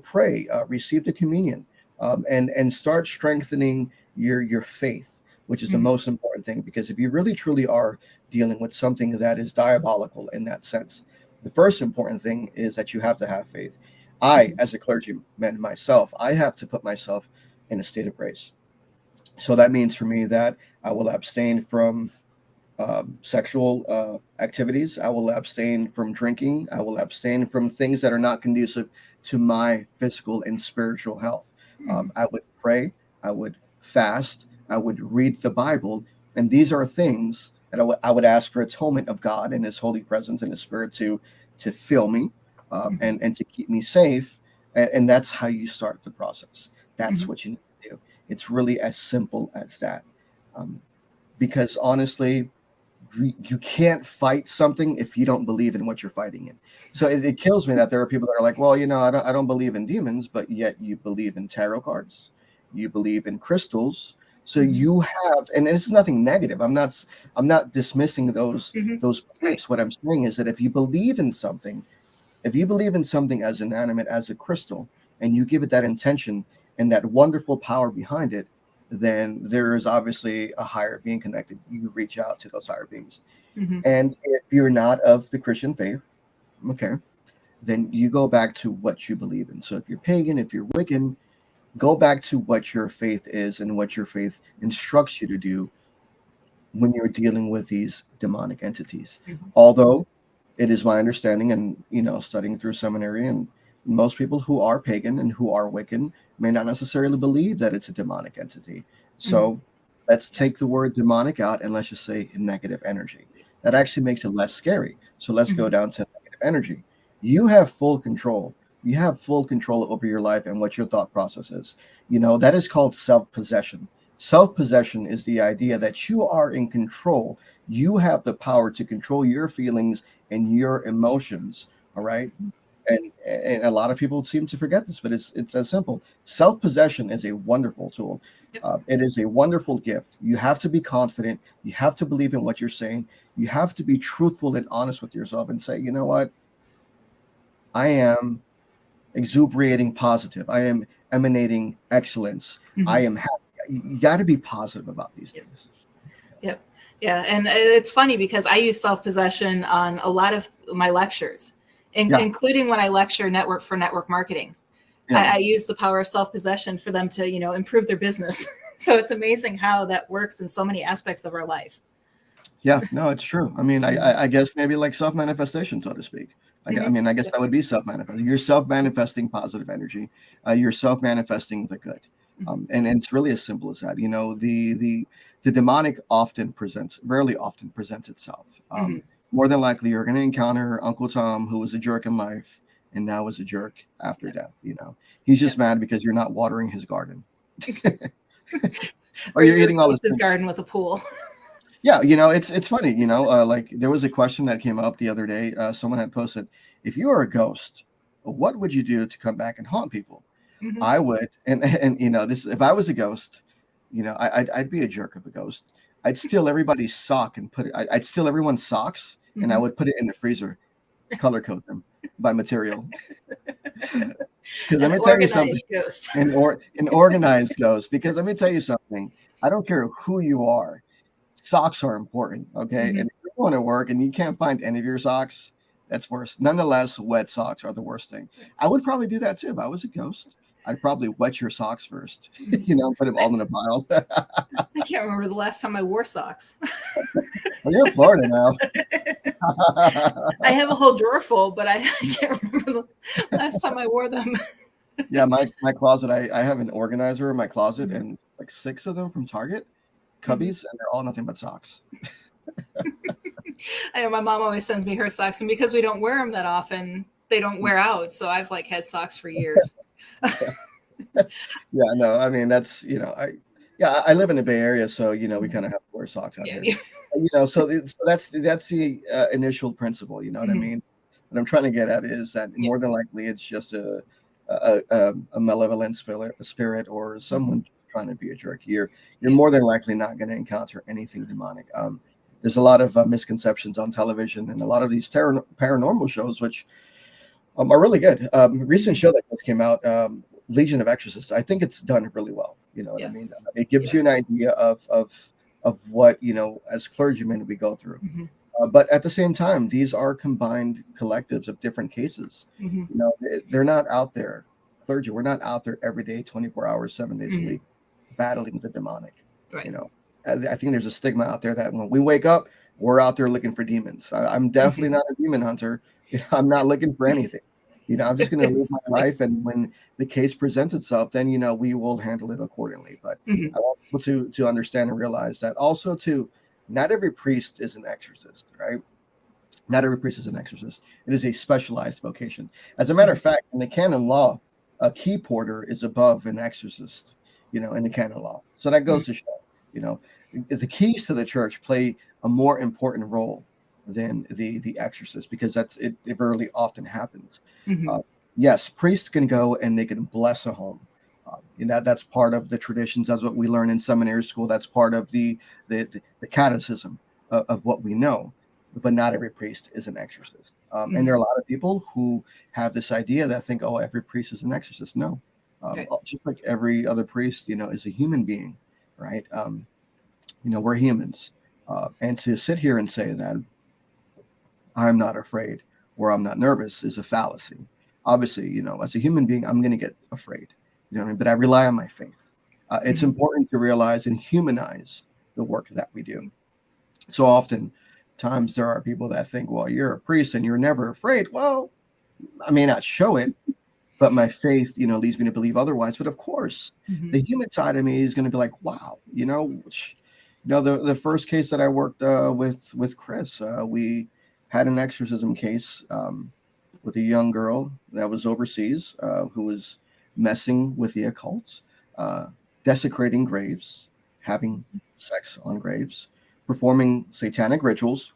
pray, receive the communion, and start strengthening your faith, which is the most important thing. Because if you really truly are dealing with something that is diabolical in that sense, the first important thing is that you have to have faith. I, as a clergyman myself, I have to put myself in a state of grace. So that means for me that I will abstain from sexual activities. I will abstain from drinking. I will abstain from things that are not conducive to my physical and spiritual health. I would pray. I would fast. I would read the Bible. And these are things that I would ask for atonement of God and His holy presence and His Spirit to fill me and to keep me safe. And that's how you start the process. That's what you need to do. It's really as simple as that. Because honestly, you can't fight something if you don't believe in what you're fighting in. So it kills me that there are people that are like, well, I don't believe in demons, but yet you believe in tarot cards, you believe in crystals. So you have, and it's nothing negative. I'm not dismissing those beliefs. What I'm saying is that if you believe in something as inanimate as a crystal, and you give it that intention and that wonderful power behind it, then there is obviously a higher being connected. You reach out to those higher beings. And if you're not of the Christian faith, okay, then you go back to what you believe in. So if you're pagan, if you're Wiccan, go back to what your faith is and what your faith instructs you to do when you're dealing with these demonic entities. Although it is my understanding, and studying through seminary, and most people who are pagan and who are Wiccan may not necessarily believe that it's a demonic entity. So let's take the word demonic out and let's just say negative energy. That actually makes it less scary. So let's go down to negative energy. You have full control. You have full control over your life and what your thought process is. That is called self-possession. Self-possession is the idea that you are in control. You have the power to control your feelings and your emotions. All right. And a lot of people seem to forget this, but it's as simple. Self-possession is a wonderful tool. It is a wonderful gift. You have to be confident. You have to believe in what you're saying. You have to be truthful and honest with yourself and say, you know what? I am exuberating positive. I am emanating excellence. I am happy. You got to be positive about these things. Yep. Yeah. And it's funny because I use self-possession on a lot of my lectures, including when I lecture network marketing. I use the power of self-possession for them to, improve their business. So it's amazing how that works in so many aspects of our life. Yeah, no, it's true. I mean, I guess maybe like self-manifestation, so to speak. I guess that would be self-manifesting. You're self-manifesting positive energy. You're self-manifesting the good. And it's really as simple as that. The demonic rarely often presents itself. More than likely, you're going to encounter Uncle Tom, who was a jerk in life and now is a jerk after death. He's just mad because you're not watering his garden. Or you're eating all his garden with a pool. Yeah, it's funny, like there was a question that came up the other day. Someone had posted, if you were a ghost, what would you do to come back and haunt people? I would, and if I was a ghost, I'd be a jerk of a ghost. I'd steal everybody's sock and I'd steal everyone's socks and I would put it in the freezer, color code them by material. Because let me tell you something, an organized ghost, because let me tell you something, I don't care who you are. Socks are important, okay? And if you're going to work and you can't find any of your socks, that's worse. Nonetheless, wet socks are the worst thing. I would probably do that too if I was a ghost. I'd probably wet your socks first, put them all in a pile. I can't remember the last time I wore socks. Well, you're in Florida now. I have a whole drawer full, but I can't remember the last time I wore them. Yeah, my closet, I have an organizer in my closet and like 6 of them from Target. Cubbies, and they're all nothing but socks. I know my mom always sends me her socks, and because we don't wear them that often, they don't wear out. So I've had socks for years. Yeah, no, I mean that's I live in the Bay Area, so we kind of have to wear socks out here. So that's the initial principle. You know what I mean? What I'm trying to get at is that more than likely it's just a malevolent spirit or someone trying to be a jerk. You're more than likely not going to encounter anything demonic. There's a lot of misconceptions on television and a lot of these paranormal shows, which are really good. Recent show that just came out, Legion of Exorcists. I think it's done really well. You know what I mean? It gives you an idea of what as clergymen we go through. But at the same time, these are combined collectives of different cases. They're not out there. Clergy, we're not out there every day, 24 hours, 7 days a week, battling the demonic. Right. I think there's a stigma out there that when we wake up, we're out there looking for demons. I'm definitely not a demon hunter. I'm not looking for anything. I'm just going to live my life, and when the case presents itself, then we will handle it accordingly. But I want people to understand and realize that also too, not every priest is an exorcist, right? Not every priest is an exorcist. It is a specialized vocation. As a matter of fact, in the canon law, a key porter is above an exorcist, in the canon law. So that goes to show, the keys to the church play a more important role than the exorcist, because it very often happens. Mm-hmm. Yes, priests can go and they can bless a home. That's part of the traditions. That's what we learn in seminary school. That's part of the catechism of what we know. But not every priest is an exorcist. And there are a lot of people who have this idea that think, oh, every priest is an exorcist. No, just like every other priest, is a human being, right? We're humans. And to sit here and say that I'm not afraid or I'm not nervous is a fallacy. Obviously, as a human being, I'm going to get afraid, what I mean? But I rely on my faith. It's important to realize and humanize the work that we do. So often times there are people that think, well, you're a priest and you're never afraid. Well, I may not show it, but my faith, leads me to believe otherwise. But of course, the human side of me is going to be like, wow, the first case that I worked with Chris, we had an exorcism case with a young girl that was overseas who was messing with the occult, desecrating graves, having sex on graves, performing satanic rituals.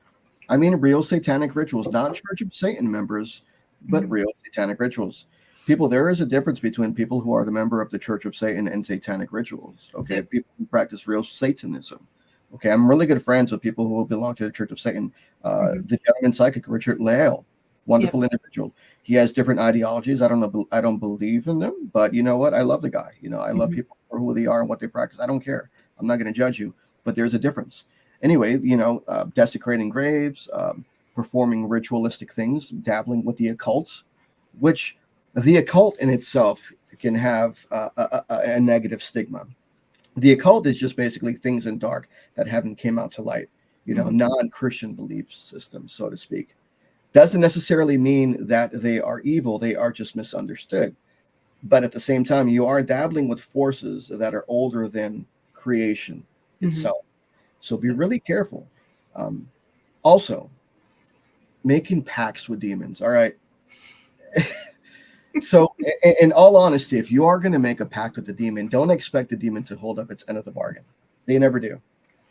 I mean, real satanic rituals, not Church of Satan members, but real satanic rituals. People, there is a difference between people who are the member of the Church of Satan and satanic rituals. Okay, people who practice real Satanism. Okay, I'm really good friends with people who belong to the Church of Satan. The gentleman psychic, Richard Leigh, wonderful individual. He has different ideologies. I don't believe in them, but you know what? I love the guy. I love people for who they are and what they practice. I don't care. I'm not going to judge you, but there's a difference. Anyway, desecrating graves, performing ritualistic things, dabbling with the occult, which the occult in itself can have a negative stigma. The occult is just basically things in dark that haven't came out to light, non-Christian belief systems, so to speak. Doesn't necessarily mean that they are evil. They are just misunderstood. But at the same time, you are dabbling with forces that are older than creation itself. So be really careful. Also, making pacts with demons. All right. So in all honesty, if you are going to make a pact with the demon, don't expect the demon to hold up its end of the bargain. They never do.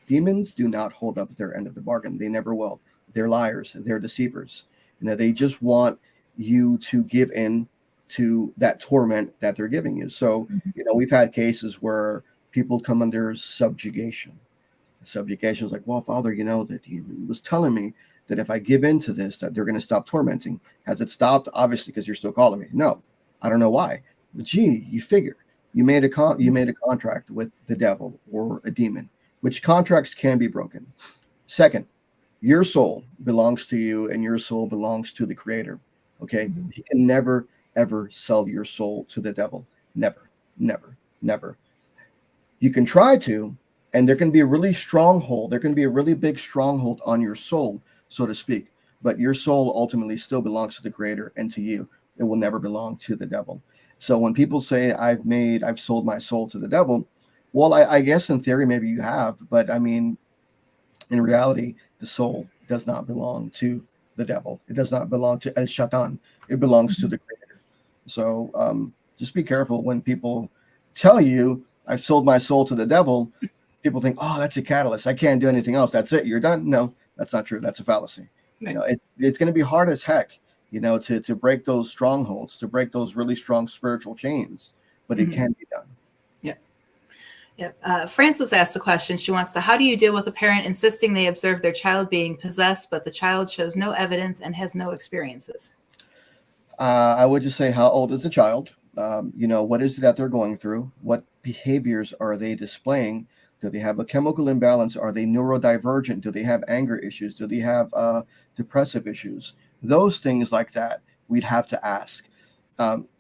Demons do not hold up their end of the bargain. They never will. They're liars. They're deceivers. They just want you to give in to that torment that they're giving you. So, we've had cases where people come under subjugation. Subjugation is like, well, Father, that he was telling me that if I give in to this, that they're going to stop tormenting. Has it stopped? Obviously, because you're still calling me. No, I don't know why. But gee, you figure you made a contract with the devil or a demon, which contracts can be broken. Second, your soul belongs to you and your soul belongs to the Creator. Okay, you can never ever sell your soul to the devil. Never, never, never. You can try to. And there can be a really stronghold. There can be a really big stronghold on your soul, so to speak. But your soul ultimately still belongs to the Creator and to you. It will never belong to the devil. So when people say I've sold my soul to the devil, well, I guess in theory maybe you have, but I mean, in reality, the soul does not belong to the devil. It does not belong to El Shaitan. It belongs to the Creator. So just be careful when people tell you I've sold my soul to the devil. People think, oh, that's a catalyst. I can't do anything else. That's it. You're done. No, that's not true. That's a fallacy. Right. It's going to be hard as heck, to break those strongholds, to break those really strong spiritual chains, but it can be done. Yeah. Yeah. Frances asked a question. She wants to, how do you deal with a parent insisting they observe their child being possessed, but the child shows no evidence and has no experiences? I would just say, how old is the child? What is it that they're going through? What behaviors are they displaying? Do they have a chemical imbalance? Are they neurodivergent? Do they have anger issues? Do they have depressive issues? Those things like that, we'd have to ask.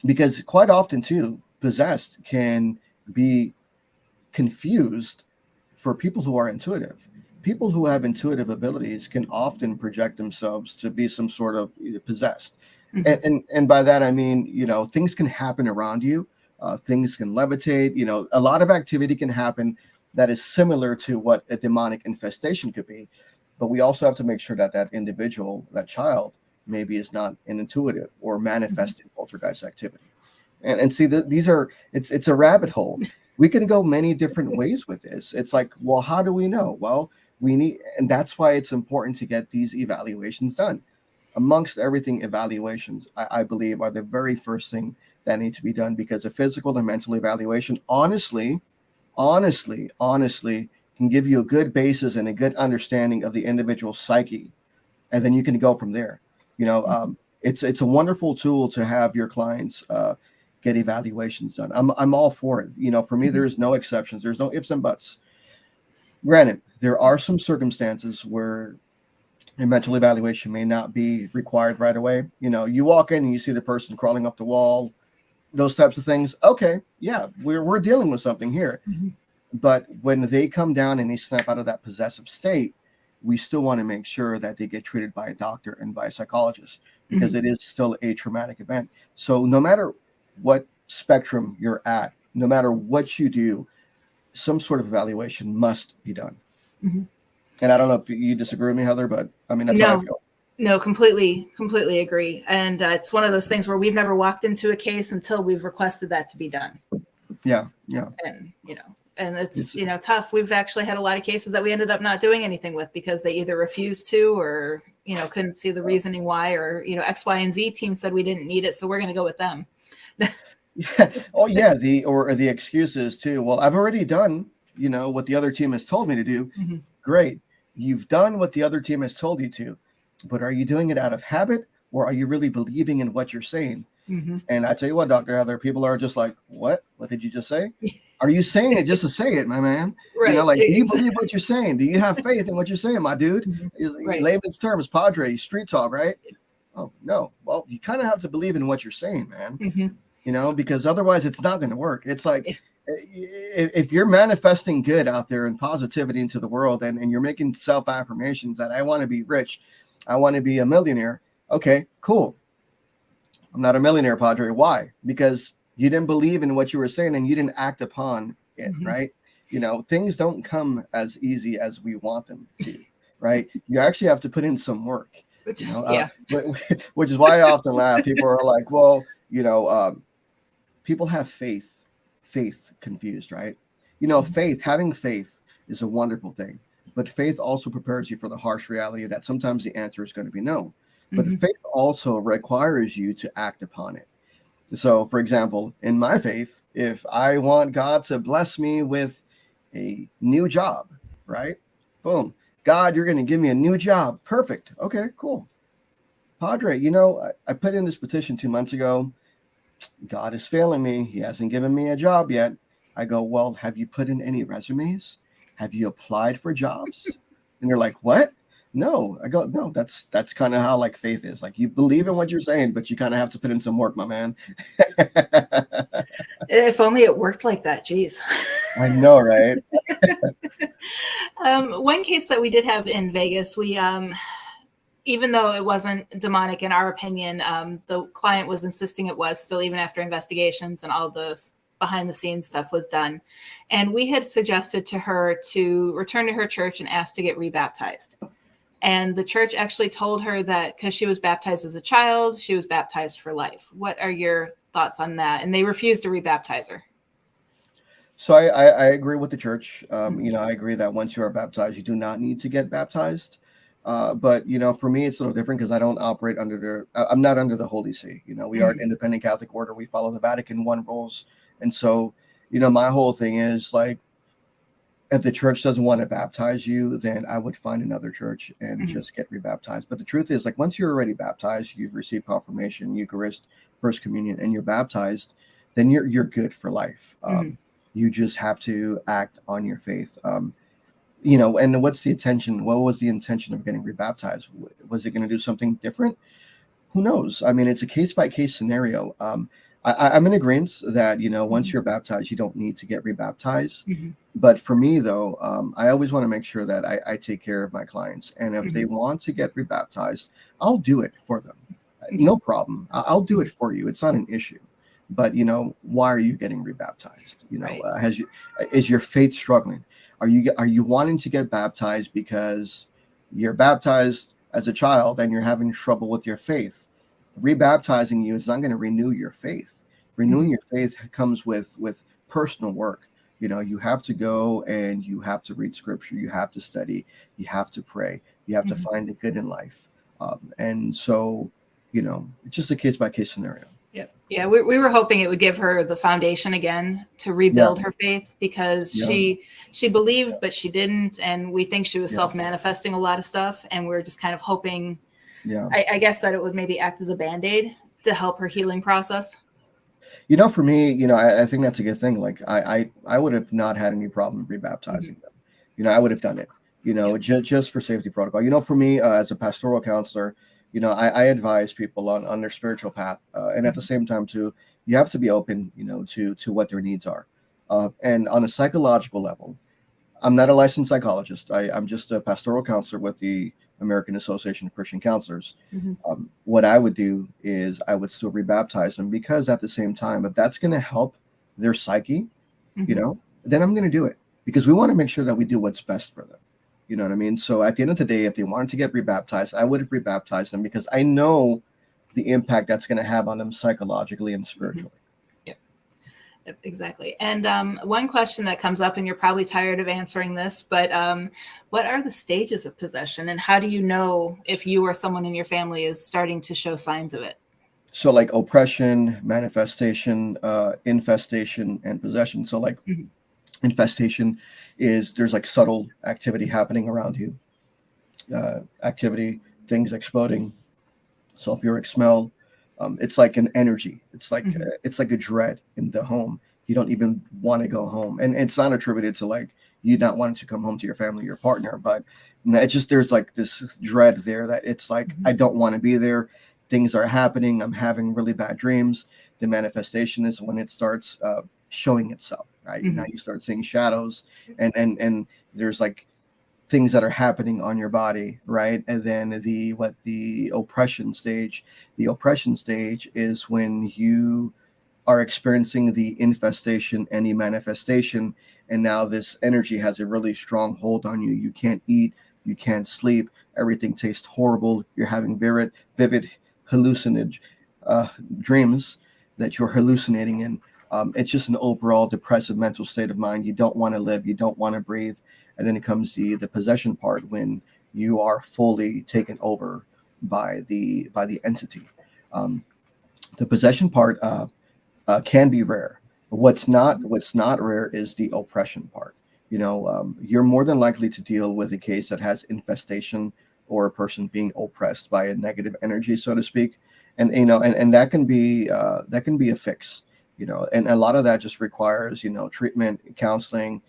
Because quite often, too, possessed can be confused for people who are intuitive. People who have intuitive abilities can often project themselves to be some sort of possessed. And by that, I mean, things can happen around you. Things can levitate. A lot of activity can happen that is similar to what a demonic infestation could be. But we also have to make sure that that individual, that child, maybe is not an intuitive or manifesting poltergeist activity. And see, it's a rabbit hole. We can go many different ways with this. It's like, well, how do we know? Well, and that's why it's important to get these evaluations done. Amongst everything, evaluations, I believe, are the very first thing that need to be done, because a physical and mental evaluation, honestly, can give you a good basis and a good understanding of the individual psyche, and then you can go from there. It's a wonderful tool to have your clients get evaluations done. I'm all for it. For me, there's no exceptions. There's no ifs and buts. Granted, there are some circumstances where a mental evaluation may not be required right away. You walk in and you see the person crawling up the wall, those types of things. Okay, yeah, we're dealing with something here. But when they come down and they snap out of that possessive state, we still want to make sure that they get treated by a doctor and by a psychologist, because it is still a traumatic event. So no matter what spectrum you're at, no matter what you do, some sort of evaluation must be done. And I don't know if you disagree with me, Heather, but I mean, that's how I feel. No, completely agree. And it's one of those things where we've never walked into a case until we've requested that to be done. Yeah. And it's tough. We've actually had a lot of cases that we ended up not doing anything with because they either refused to, or couldn't see the reasoning why, or X, Y, and Z team said we didn't need it, so we're going to go with them. Oh yeah, the excuses too. Well, I've already done what the other team has told me to do. Great, you've done what the other team has told you to, but are you doing it out of habit, or are you really believing in what you're saying? And I tell you what, Dr. Heather, people are just like, what did you just say? Are you saying it just to say it, my man? Right. Do you believe what you're saying? Do you have faith in what you're saying, my dude? Right. Layman's terms, padre, street talk, right? Oh no, well, you kind of have to believe in what you're saying, man. Because otherwise it's not going to work. It's like, if you're manifesting good out there and positivity into the world, and you're making self-affirmations that I want to be rich, I want to be a millionaire. Okay, cool. I'm not a millionaire, Padre. Why? Because you didn't believe in what you were saying and you didn't act upon it, right? Things don't come as easy as we want them to, right? You actually have to put in some work, which is why I often laugh. People are like, well, people have faith confused, right? Having faith is a wonderful thing, but faith also prepares you for the harsh reality that sometimes the answer is going to be no. But faith also requires you to act upon it. So, for example, in my faith, if I want God to bless me with a new job, right? Boom. God, you're going to give me a new job. Perfect. Okay, cool. Padre, I put in this petition 2 months ago. God is failing me. He hasn't given me a job yet. I go, well, have you put in any resumes? Have you applied for jobs? And they're like, what? No. I go, no, that's kind of how like faith is. Like, you believe in what you're saying, but you kind of have to put in some work, my man. If only it worked like that. Geez. I know, right? One case that we did have in Vegas, we, even though it wasn't demonic in our opinion, the client was insisting it was still, even after investigations and all the behind the scenes stuff was done. And we had suggested to her to return to her church and ask to get rebaptized. And the church actually told her that because she was baptized as a child, she was baptized for life. What are your thoughts on that? And they refused to rebaptize her. So I agree with the church. I agree that once you are baptized, you do not need to get baptized. But for me, it's a little different because I don't operate I'm not under the Holy See. We are an independent Catholic order. We follow the Vatican I rules. And so, my whole thing is like, if the church doesn't want to baptize you, then I would find another church and just get rebaptized. But the truth is, like, once you're already baptized, you've received confirmation, Eucharist, First Communion, and you're baptized, then you're good for life. You just have to act on your faith. And what's the intention? What was the intention of getting rebaptized? Was it going to do something different? Who knows? I mean, it's a case-by-case scenario. I'm in agreement that, once you're baptized, you don't need to get rebaptized. But for me, though, I always want to make sure that I take care of my clients. And if they want to get rebaptized, I'll do it for them. No problem. I'll do it for you. It's not an issue. But, why are you getting rebaptized? Right. Is your faith struggling? Are you wanting to get baptized because you're baptized as a child and you're having trouble with your faith? Rebaptizing you is not going to renew your faith. Renewing your faith comes with personal work. You have to go and you have to read scripture. You have to study. You have to pray. You have to find the good in life. And so, it's just a case by case scenario. Yeah. We were hoping it would give her the foundation again to rebuild her faith, because she believed, but she didn't. And we think she was self-manifesting a lot of stuff. And we're just kind of hoping, I guess, that it would maybe act as a Band-Aid to help her healing process. For me, I think that's a good thing. Like I would have not had any problem rebaptizing them. I would have done it, just for safety protocol. For me, as a pastoral counselor, I advise people on their spiritual path, and at the same time too, you have to be open, to what their needs are. And on a psychological level, I'm not a licensed psychologist. I'm just a pastoral counselor with the American Association of Christian Counselors. What I would do is I would still rebaptize them, because at the same time, if that's going to help their psyche, then I'm going to do it, because we want to make sure that we do what's best for them. You know what I mean? So at the end of the day, if they wanted to get rebaptized, I would have rebaptized them, because I know the impact that's going to have on them psychologically and spiritually. Yep, exactly. And one question that comes up, and you're probably tired of answering this, but what are the stages of possession, and how do you know if you or someone in your family is starting to show signs of it? So like oppression, manifestation, infestation, and possession. So like infestation is there's like subtle activity happening around you, things exploding, sulfuric smell. It's like an energy. It's like a dread in the home. You don't even want to go home, and it's not attributed to like you not wanting to come home to your family, your partner, but it's just there's like this dread there that it's like I don't want to be there. Things are happening. I'm having really bad dreams. The manifestation is when it starts showing itself. Right now, you start seeing shadows, and there's like things that are happening on your body, right? And then the oppression stage. The oppression stage is when you are experiencing the infestation and the manifestation, and now this energy has a really strong hold on you. You can't eat, you can't sleep, everything tastes horrible. You're having vivid hallucinage dreams that you're hallucinating in. It's just an overall depressive mental state of mind. You don't want to live, you don't want to breathe. And then it comes the possession part, when you are fully taken over by the entity. The possession part can be rare. What's not rare is the oppression part. You're more than likely to deal with a case that has infestation, or a person being oppressed by a negative energy, so to speak. And and that can be a fix. And a lot of that just requires treatment, counseling,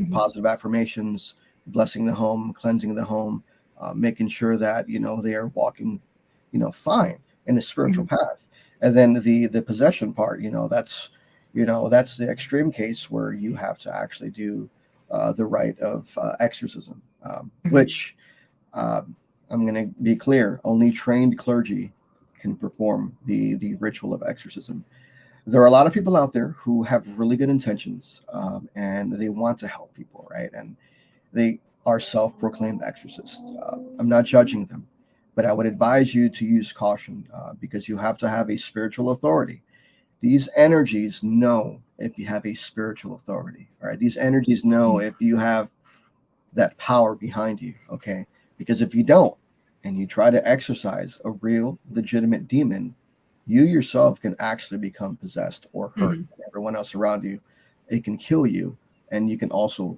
positive affirmations, blessing the home, cleansing the home, making sure that they are walking fine in a spiritual path. And then the possession part, that's the extreme case where you have to actually do the rite of exorcism, which I'm going to be clear, only trained clergy can perform the ritual of exorcism. There are a lot of people out there who have really good intentions, and they want to help people, right? And they are self-proclaimed exorcists. I'm not judging them, but I would advise you to use caution, because you have to have a spiritual authority. These energies know if you have a spiritual authority, all right? These energies know if you have that power behind you, okay? Because if you don't, and you try to exorcise a real, legitimate demon, you yourself can actually become possessed or hurt everyone else around you. It can kill you, and you can also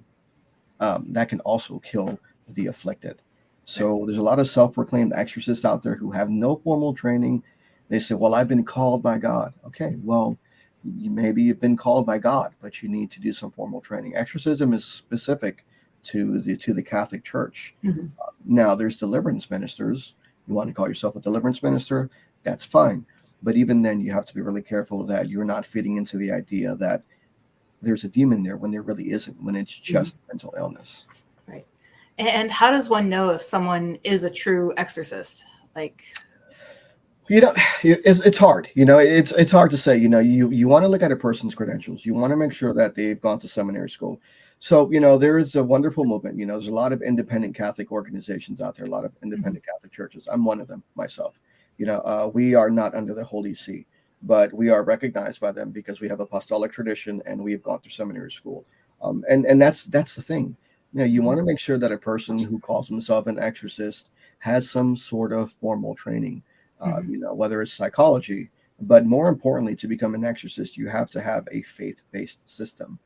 that can also kill the afflicted. So there's a lot of self-proclaimed exorcists out there who have no formal training. They say, well, I've been called by God. Okay, well, maybe you've been called by God, but you need to do some formal training. Exorcism is specific to the Catholic Church. Now, there's deliverance ministers. You want to call yourself a deliverance minister? That's fine. But even then, you have to be really careful that you're not feeding into the idea that there's a demon there when there really isn't, when it's just mental illness. Right. And how does one know if someone is a true exorcist? It's hard. It's hard to say. You want to look at a person's credentials. You want to make sure that they've gone to seminary school. So, there is a wonderful movement. There's a lot of independent Catholic organizations out there, a lot of independent Catholic churches. I'm one of them myself. We are not under the Holy See, but we are recognized by them because we have apostolic tradition and we've gone through seminary school. And that's the thing. You want to make sure that a person who calls himself an exorcist has some sort of formal training, whether it's psychology, but more importantly, to become an exorcist, you have to have a faith-based system.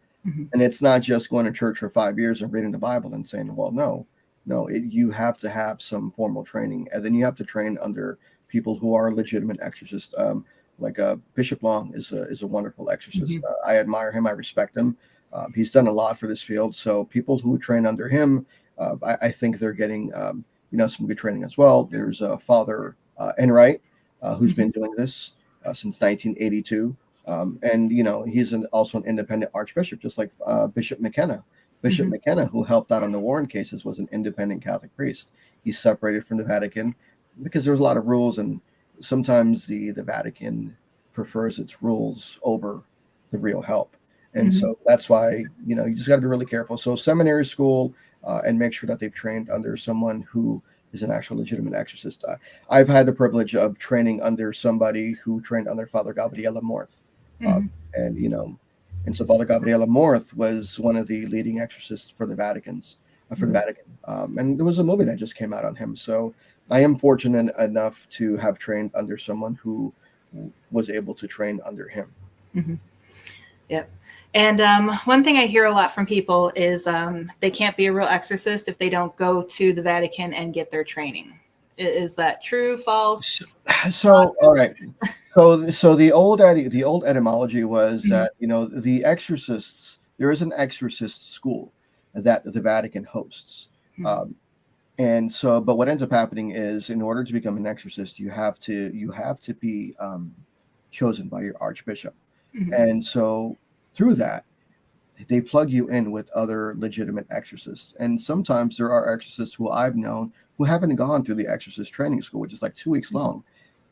And it's not just going to church for 5 years and reading the Bible and saying, well, no, you have to have some formal training. And then you have to train under people who are legitimate exorcists. Like Bishop Long is a wonderful exorcist. I admire him. I respect him. He's done a lot for this field. So people who train under him, I think they're getting, some good training as well. There's Father Enright, who's been doing this since 1982. And, he's also an independent archbishop, just like Bishop McKenna. Bishop McKenna, who helped out on the Warren cases, was an independent Catholic priest. He's separated from the Vatican because there's a lot of rules, and sometimes the Vatican prefers its rules over the real help. And so that's why, you just got to be really careful. So seminary school, and make sure that they've trained under someone who is an actual legitimate exorcist. I've had the privilege of training under somebody who trained under Father Gabriele Morth. And so Father Gabriele Morth was one of the leading exorcists for the Vatican. And there was a movie that just came out on him. So I am fortunate enough to have trained under someone who was able to train under him. Yep. And one thing I hear a lot from people is they can't be a real exorcist if they don't go to the Vatican and get their training. Is that true, false? So, all right. So the old etymology was that, the exorcists, there is an exorcist school that the Vatican hosts. And so, but what ends up happening is, in order to become an exorcist, you have to be chosen by your archbishop. And so through that, they plug you in with other legitimate exorcists. And sometimes there are exorcists who I've known who haven't gone through the exorcist training school, which is like 2 weeks long.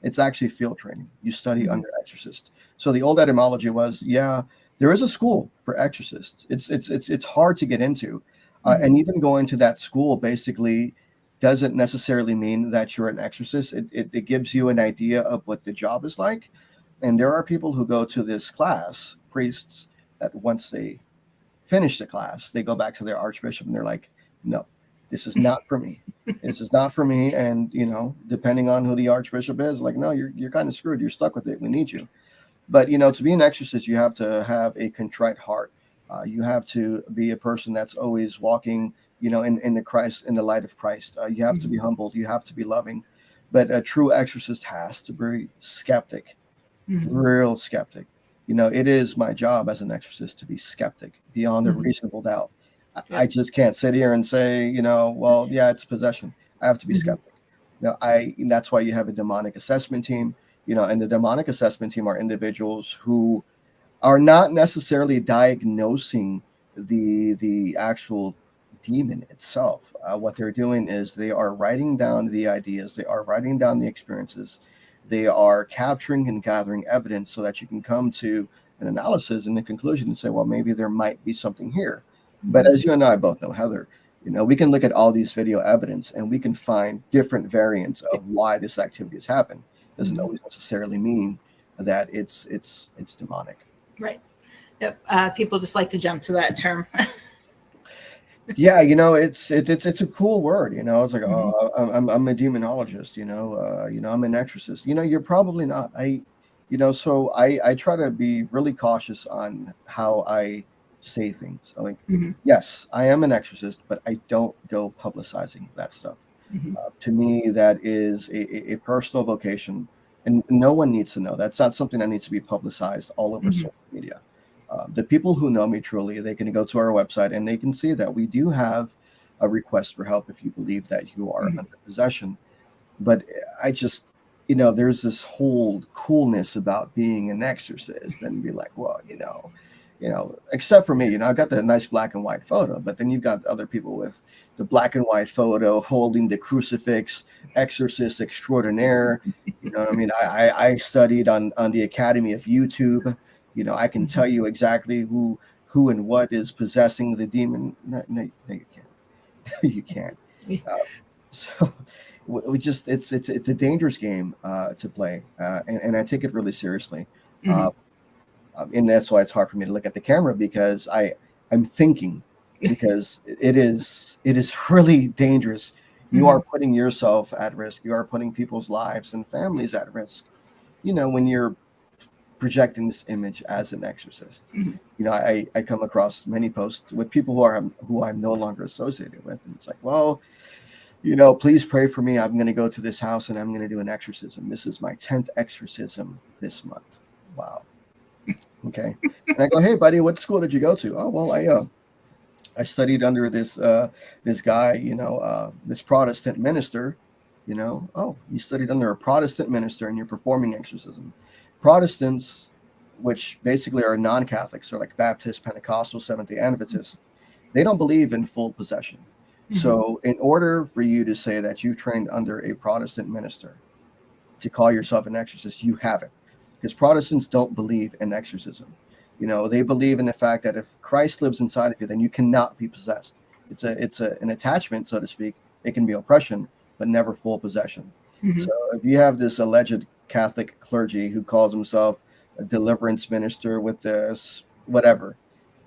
It's actually field training. You study under exorcists. So the old etymology was, there is a school for exorcists. It's hard to get into. And even going to that school basically doesn't necessarily mean that you're an exorcist. It gives you an idea of what the job is like. And there are people who go to this class, priests, that once they finish the class, they go back to their archbishop and they're like, no, this is not for me. This is not for me. And, depending on who the archbishop is, like, no, you're kind of screwed. You're stuck with it. We need you. But, to be an exorcist, you have to have a contrite heart. You have to be a person that's always walking, in the light of Christ. You have to be humbled. You have to be loving. But a true exorcist has to be skeptic, real skeptic. It is my job as an exorcist to be skeptic beyond a reasonable doubt. I just can't sit here and say, it's possession. I have to be skeptic. That's why you have a demonic assessment team, and the demonic assessment team are individuals who are not necessarily diagnosing the actual demon itself. What they're doing is they are writing down the ideas, they are writing down the experiences, they are capturing and gathering evidence so that you can come to an analysis and a conclusion and say, well, maybe there might be something here. But as you and I both know, Heather, we can look at all these video evidence and we can find different variants of why this activity has happened. Doesn't always necessarily mean that it's demonic. Right. Yep. People just like to jump to that term. Yeah, it's a cool word. It's like, oh, I'm a demonologist. I'm an exorcist. You're probably not. So I try to be really cautious on how I say things. Like, yes, I am an exorcist, but I don't go publicizing that stuff. To me, that is a personal vocation, and no one needs to know. That's not something that needs to be publicized all over social media. The people who know me truly, they can go to our website and they can see that we do have a request for help if you believe that you are under possession. But I just, there's this whole coolness about being an exorcist and be like, well, except for me, I've got the nice black and white photo, but then you've got other people with the black and white photo holding the crucifix, exorcist extraordinaire. I studied on the Academy of YouTube. I can tell you exactly who and what is possessing the demon. No, you can't. You can't. So we just, it's a dangerous game to play, and I take it really seriously. And that's why it's hard for me to look at the camera, because I'm thinking, because it is really dangerous. You are putting yourself at risk. You are putting people's lives and families at risk, when you're projecting this image as an exorcist. I come across many posts with people who I'm no longer associated with, and it's like, well, please pray for me. I'm going to go to this house and I'm going to do an exorcism. This is my 10th exorcism this month. Wow. Okay. And I go, hey buddy, what school did you go to? Oh, well, I studied under this guy, this Protestant minister. Oh, you studied under a Protestant minister and you're performing exorcism. Protestants, which basically are non-Catholics, or like Baptist, Pentecostal, Seventh-day Adventists, they don't believe in full possession. So in order for you to say that you trained under a Protestant minister to call yourself an exorcist, you haven't. Because Protestants don't believe in exorcism. They believe in the fact that if Christ lives inside of you, then you cannot be possessed. It's an attachment, so to speak. It can be oppression, but never full possession. So if you have this alleged Catholic clergy who calls himself a deliverance minister with this whatever,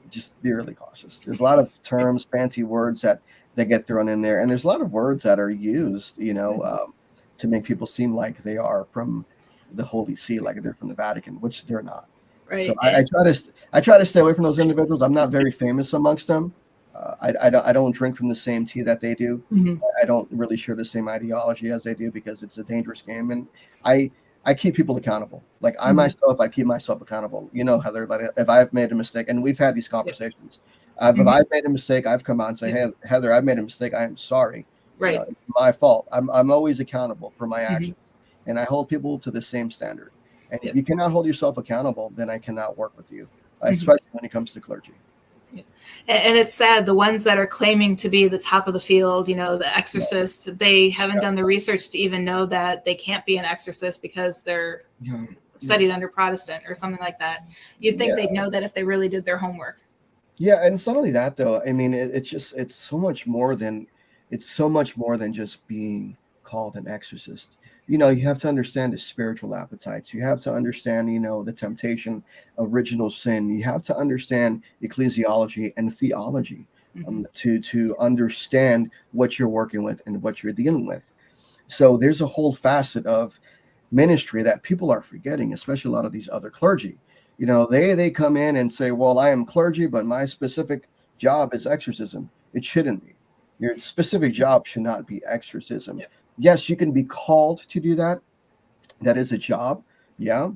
just be really cautious. There's a lot of terms, fancy words that get thrown in there, and there's a lot of words that are used, to make people seem like they are from the Holy See, like they're from the Vatican, which they're not. Right. So I try to stay away from those individuals. I'm not very famous amongst them. I don't drink from the same tea that they do. I don't really share the same ideology as they do, because it's a dangerous game, and I keep people accountable. Like I myself, I keep myself accountable. Heather, like if I've made a mistake, and we've had these conversations. If I've made a mistake, I've come out and say, hey, Heather, I've made a mistake. I am sorry. Right. It's my fault. I'm always accountable for my actions, and I hold people to the same standard. And if you cannot hold yourself accountable, then I cannot work with you, especially when it comes to clergy. Yeah. And it's sad, the ones that are claiming to be the top of the field, the exorcists, they haven't done the research to even know that they can't be an exorcist because they're studied under Protestant or something like that. You'd think they'd know that if they really did their homework. Yeah, and it's not only that though. I mean, it's so much more than just being called an exorcist. You have to understand the spiritual appetites. You have to understand, the temptation, original sin. You have to understand ecclesiology and theology to understand what you're working with and what you're dealing with. So there's a whole facet of ministry that people are forgetting, especially a lot of these other clergy. They come in and say, well, I am clergy, but my specific job is exorcism. It shouldn't be. Your specific job should not be exorcism. Yes, you can be called to do that. That is a job. Yeah.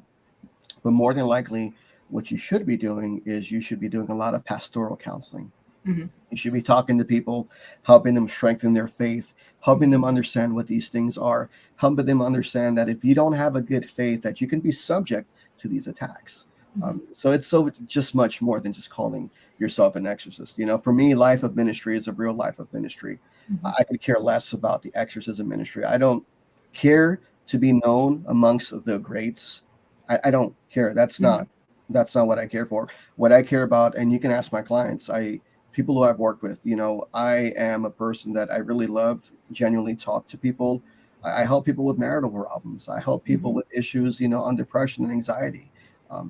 But more than likely, what you should be doing is you should be doing a lot of pastoral counseling. You should be talking to people, helping them strengthen their faith, helping them understand what these things are, helping them understand that if you don't have a good faith, that you can be subject to these attacks. So it's just much more than just calling yourself an exorcist. For me, life of ministry is a real life of ministry. I could care less about the exorcism ministry. I don't care to be known amongst the greats. I don't care. That's not what I care for. What I care about, and you can ask my clients, people who I've worked with, I am a person that I really love, genuinely talk to people. I help people with marital problems. I help people with issues, on depression and anxiety.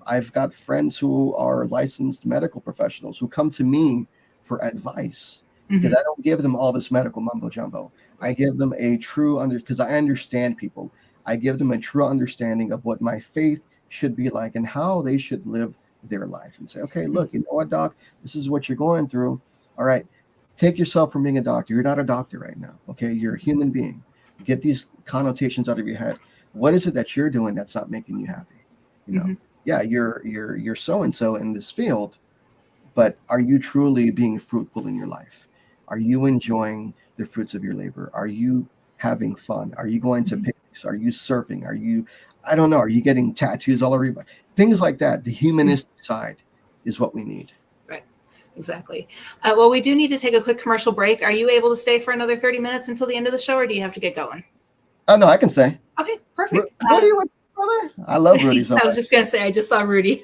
I've got friends who are licensed medical professionals who come to me for advice, because I don't give them all this medical mumbo jumbo. I give them a true because I understand people. I give them a true understanding of what my faith should be like and how they should live their life, and say, okay, look, you know what, doc, this is what you're going through. All right, take yourself from being a doctor. You're not a doctor right now. Okay, you're a human being. Get these connotations out of your head. What is it that you're doing that's not making you happy? Yeah, you're so-and-so in this field, but are you truly being fruitful in your life? Are you enjoying the fruits of your labor? Are you having fun? Are you going to picnics? Are you surfing? Are you getting tattoos all over your body? Things like that. The humanistic side is what we need. Right, exactly. Well, we do need to take a quick commercial break. Are you able to stay for another 30 minutes until the end of the show, or do you have to get going? No, I can stay. Okay, perfect. Brother, I love Rudy so much. I was just going to say, I just saw Rudy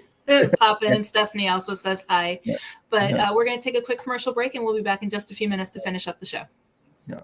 pop in, and Stephanie also says hi. But we're going to take a quick commercial break, and we'll be back in just a few minutes to finish up the show. Yeah.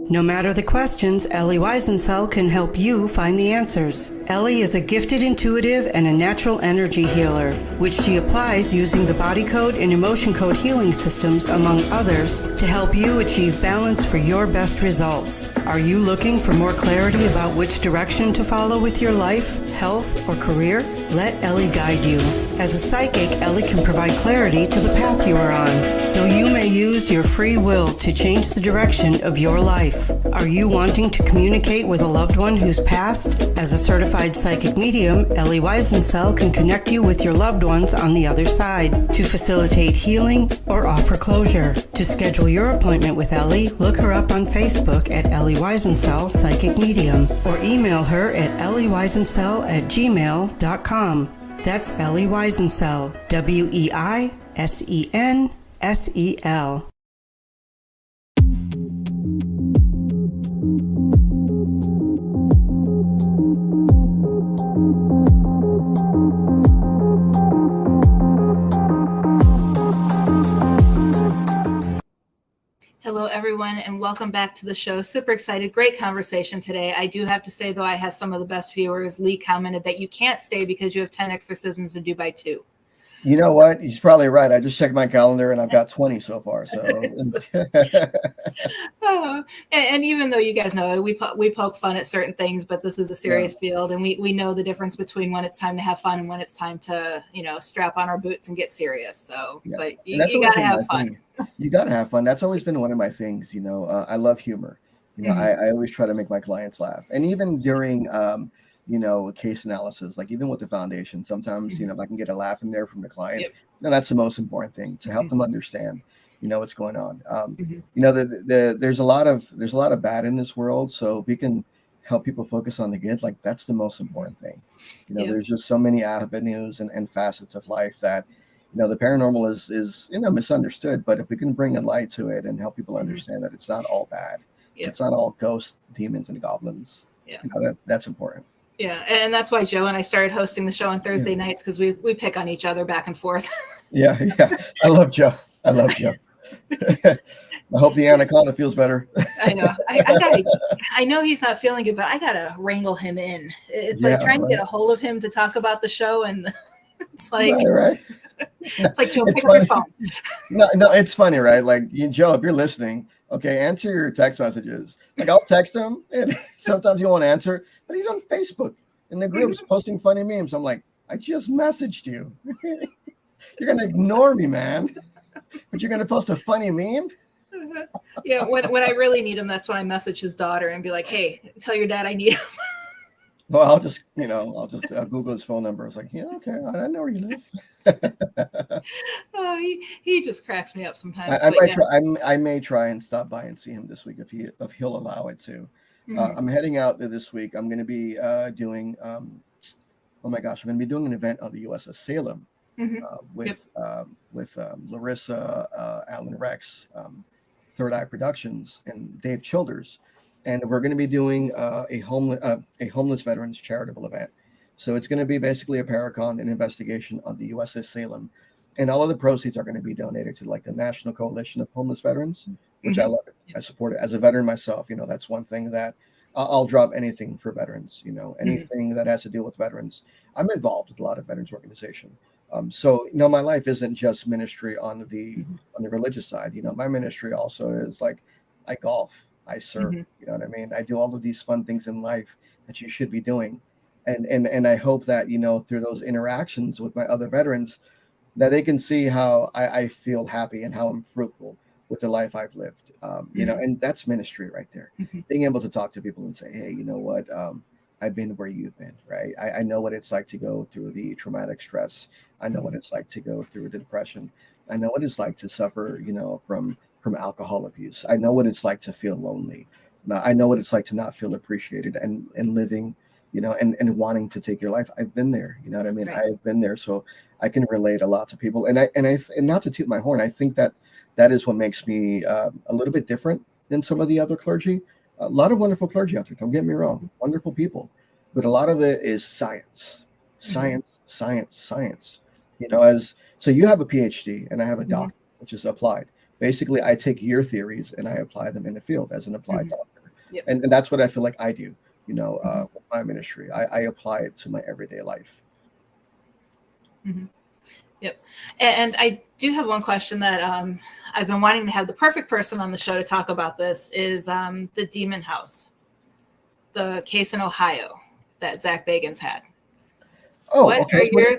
No matter the questions, Ellie Weisencell can help you find the answers. Ellie is a gifted intuitive and a natural energy healer, which she applies using the body code and emotion code healing systems, among others, to help you achieve balance for your best results. Are you looking for more clarity about which direction to follow with your life, health, or career? Let Ellie guide you. As a psychic, Ellie can provide clarity to the path you are on, so you may use your free will to change the direction of your life. Are you wanting to communicate with a loved one who's passed? As a certified psychic medium, Ellie Weisencell can connect you with your loved ones on the other side to facilitate healing or offer closure. To schedule your appointment with Ellie, look her up on Facebook at Ellie Weisencell Psychic Medium or email her at elliewisencell@gmail.com. That's Ellie Weisencell, Weisensel. Hello, everyone, and welcome back to the show. Super excited. Great conversation today. I do have to say, though, I have some of the best viewers. Lee commented that you can't stay because you have 10 exorcisms to do by 2. You know what? He's probably right. I just checked my calendar and I've got 20 so far. So, and even though you guys know we poke fun at certain things, but this is a serious field, and we know the difference between when it's time to have fun and when it's time to strap on our boots and get serious. So, but you got to have fun. You got to have fun. That's always been one of my things. I love humor. I always try to make my clients laugh, and even during case analysis, like even with the foundation, sometimes, if I can get a laugh in there from the client, that's the most important thing, to help them understand, what's going on. There's a lot of bad in this world. So if we can help people focus on the good, like that's the most important thing. There's just so many avenues and facets of life that, the paranormal is misunderstood, but if we can bring a light to it and help people understand that it's not all bad, it's not all ghosts, demons, and goblins, that's important. Yeah, and that's why Joe and I started hosting the show on Thursday nights, because we pick on each other back and forth. Yeah. I love Joe. I hope the anaconda feels better. I know. I know he's not feeling good, but I gotta wrangle him in. It's like trying to get a hold of him to talk about the show, and it's like right. It's like, Joe, pick up your phone. No, it's funny, right? Like, Joe, if you're listening, okay, answer your text messages. Like, I'll text him, and sometimes you won't answer, but he's on Facebook in the groups posting funny memes. I'm like, I just messaged you. You're gonna ignore me, man, but you're gonna post a funny meme. Yeah, when I really need him, that's when I message his daughter and be like, hey, tell your dad I need him. Well, I'll just Google his phone number. It's like, okay, I know where you live. Oh, he just cracks me up sometimes. I may try and stop by and see him this week if he'll allow it to. I'm heading out there this week. I'm going to be doing. I'm going to be doing an event on the USS Salem with Larissa, Alan Rex, Third Eye Productions, and Dave Childers. And we're going to be doing a homeless veterans charitable event. So it's going to be basically a paracon, an investigation on the USS Salem. And all of the proceeds are going to be donated to like the National Coalition of Homeless Veterans, which I love it. I support it. As a veteran myself, that's one thing that I'll drop anything for veterans, anything that has to do with veterans. I'm involved with a lot of veterans organization. So my life isn't just ministry on the religious side. My ministry also is like, I golf, I surf, you know what I mean? I do all of these fun things in life that you should be doing. And I hope that, through those interactions with my other veterans, that they can see how I feel happy and how I'm fruitful with the life I've lived. And that's ministry right there. Being able to talk to people and say, hey, you know what? I've been where you've been, right? I know what it's like to go through the traumatic stress. I know what it's like to go through the depression. I know what it's like to suffer, from alcohol abuse. I know what it's like to feel lonely. I know what it's like to not feel appreciated and living, and wanting to take your life. I've been there, you know what I mean? Right. I've been there. So I can relate a lot to people. And not to toot my horn, I think that is what makes me a little bit different than some of the other clergy. A lot of wonderful clergy out there, don't get me wrong, wonderful people. But a lot of it is science. So you have a PhD and I have a doctorate, which is applied. Basically, I take your theories and I apply them in the field as an applied doctor. Yep. And that's what I feel like I do, with my ministry. I apply it to my everyday life. Mm-hmm. Yep. And I do have one question that I've been wanting to have the perfect person on the show to talk about. This is the Demon House, the case in Ohio that Zach Bagans had. Oh, what okay. are your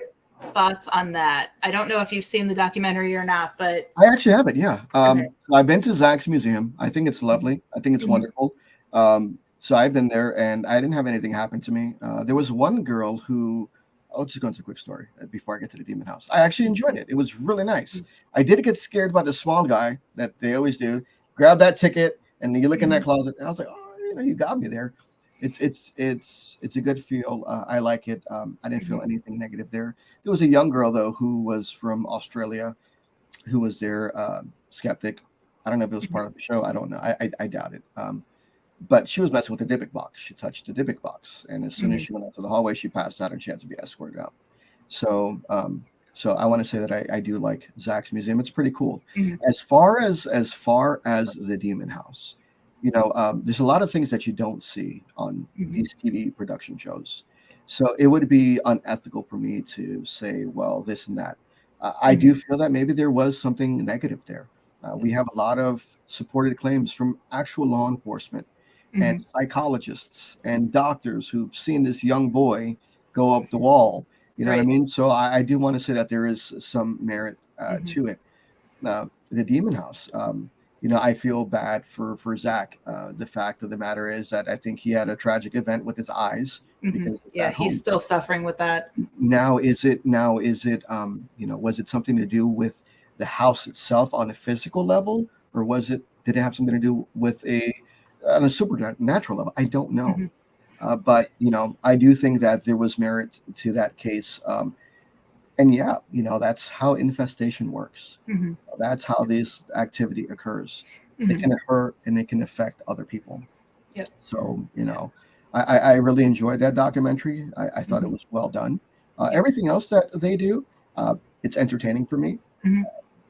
thoughts on that? I don't know if you've seen the documentary or not, but I actually have it. Yeah. Okay. I've been to Zach's museum. I think it's lovely. I think it's Mhm. wonderful. So I've been there, and I didn't have anything happen to me. There was one girl who. I'll just go into a quick story before I get to the demon house. I actually enjoyed it. It was really nice. I did get scared by the small guy that they always do. Grab that ticket, and then you look in that closet. And I was like, oh, you got me there. It's a good feel. I like it. I didn't feel anything negative there. There was a young girl though who was from Australia, who was their skeptic. I don't know if it was part of the show. I don't know. I doubt it. But she was messing with the Dybbuk box. She touched the Dybbuk box, and as soon as she went out to the hallway, she passed out, and she had to be escorted out. So, so I want to say that I do like Zach's museum. It's pretty cool. As far as the Demon House, there's a lot of things that you don't see on these TV production shows. So it would be unethical for me to say, well, this and that. I do feel that maybe there was something negative there. We have a lot of supported claims from actual law enforcement and psychologists and doctors who've seen this young boy go up the wall. You know what I mean? So I do want to say that there is some merit to it. The Demon House, I feel bad for Zach. The fact of the matter is that I think he had a tragic event with his eyes. Because he's still suffering with that. Now, was it something to do with the house itself on a physical level, or did it have something to do with on a supernatural level? I don't know. But, I do think that there was merit to that case. And that's how infestation works. That's how this activity occurs. It can hurt and it can affect other people. Yep. So, I really enjoyed that documentary. I thought it was well done. Everything else that they do, it's entertaining for me.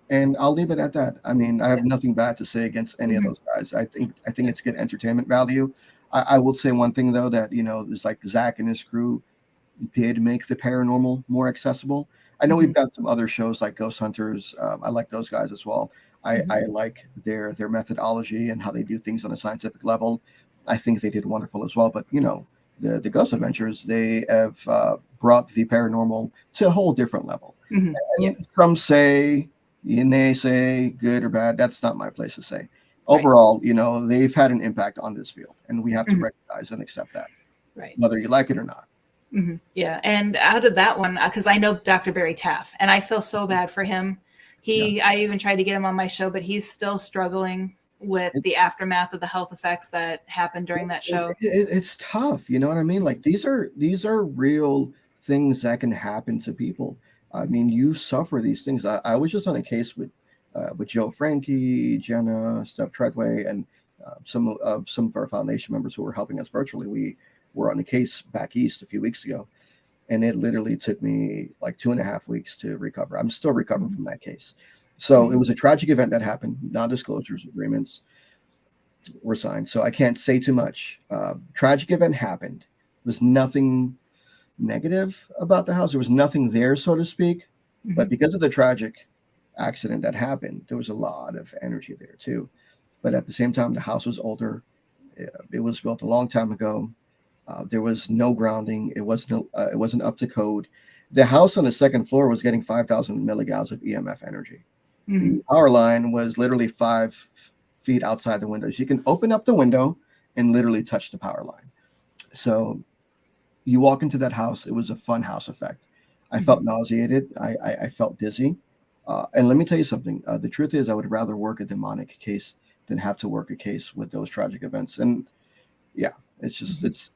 And I'll leave it at that. I mean, I have nothing bad to say against any of those guys. I think it's good entertainment value. I will say one thing though, that it's like Zach and his crew did make the paranormal more accessible. I know we've got some other shows like Ghost Hunters. I like those guys as well. I like their methodology and how they do things on a scientific level. I think they did wonderful as well. But the Ghost Adventures, they have brought the paranormal to a whole different level. Some say, and they say good or bad. That's not my place to say. Overall, they've had an impact on this field, and we have to recognize and accept that, whether you like it or not. Yeah, and out of that one, because I know Dr. Barry Taff, and I feel so bad for him. I even tried to get him on my show, but he's still struggling with the aftermath of the health effects that happened during that show. It's tough, you know what I mean? Like these are real things that can happen to people. I mean, you suffer these things. I was just on a case with Joe Frankie, Jenna, Steph Treadway, and some of our foundation members who were helping us virtually. We were on a case back east a few weeks ago, and it literally took me like 2.5 weeks to recover. I'm still recovering from that case. So it was a tragic event that happened. Non-disclosure agreements were signed, so I can't say too much. Tragic event happened. There was nothing negative about the house. There was nothing there, so to speak. But because of the tragic accident that happened, there was a lot of energy there too. But at the same time, the house was older. It was built a long time ago. There was no grounding. It wasn't up to code. The house on the second floor was getting 5,000 milligauss of EMF energy. The power line was literally 5 feet outside the windows. You can open up the window and literally touch the power line. So you walk into that house. It was a fun house effect. I felt nauseated. I felt dizzy. And let me tell you something. The truth is, I would rather work a demonic case than have to work a case with those tragic events. And yeah, it's just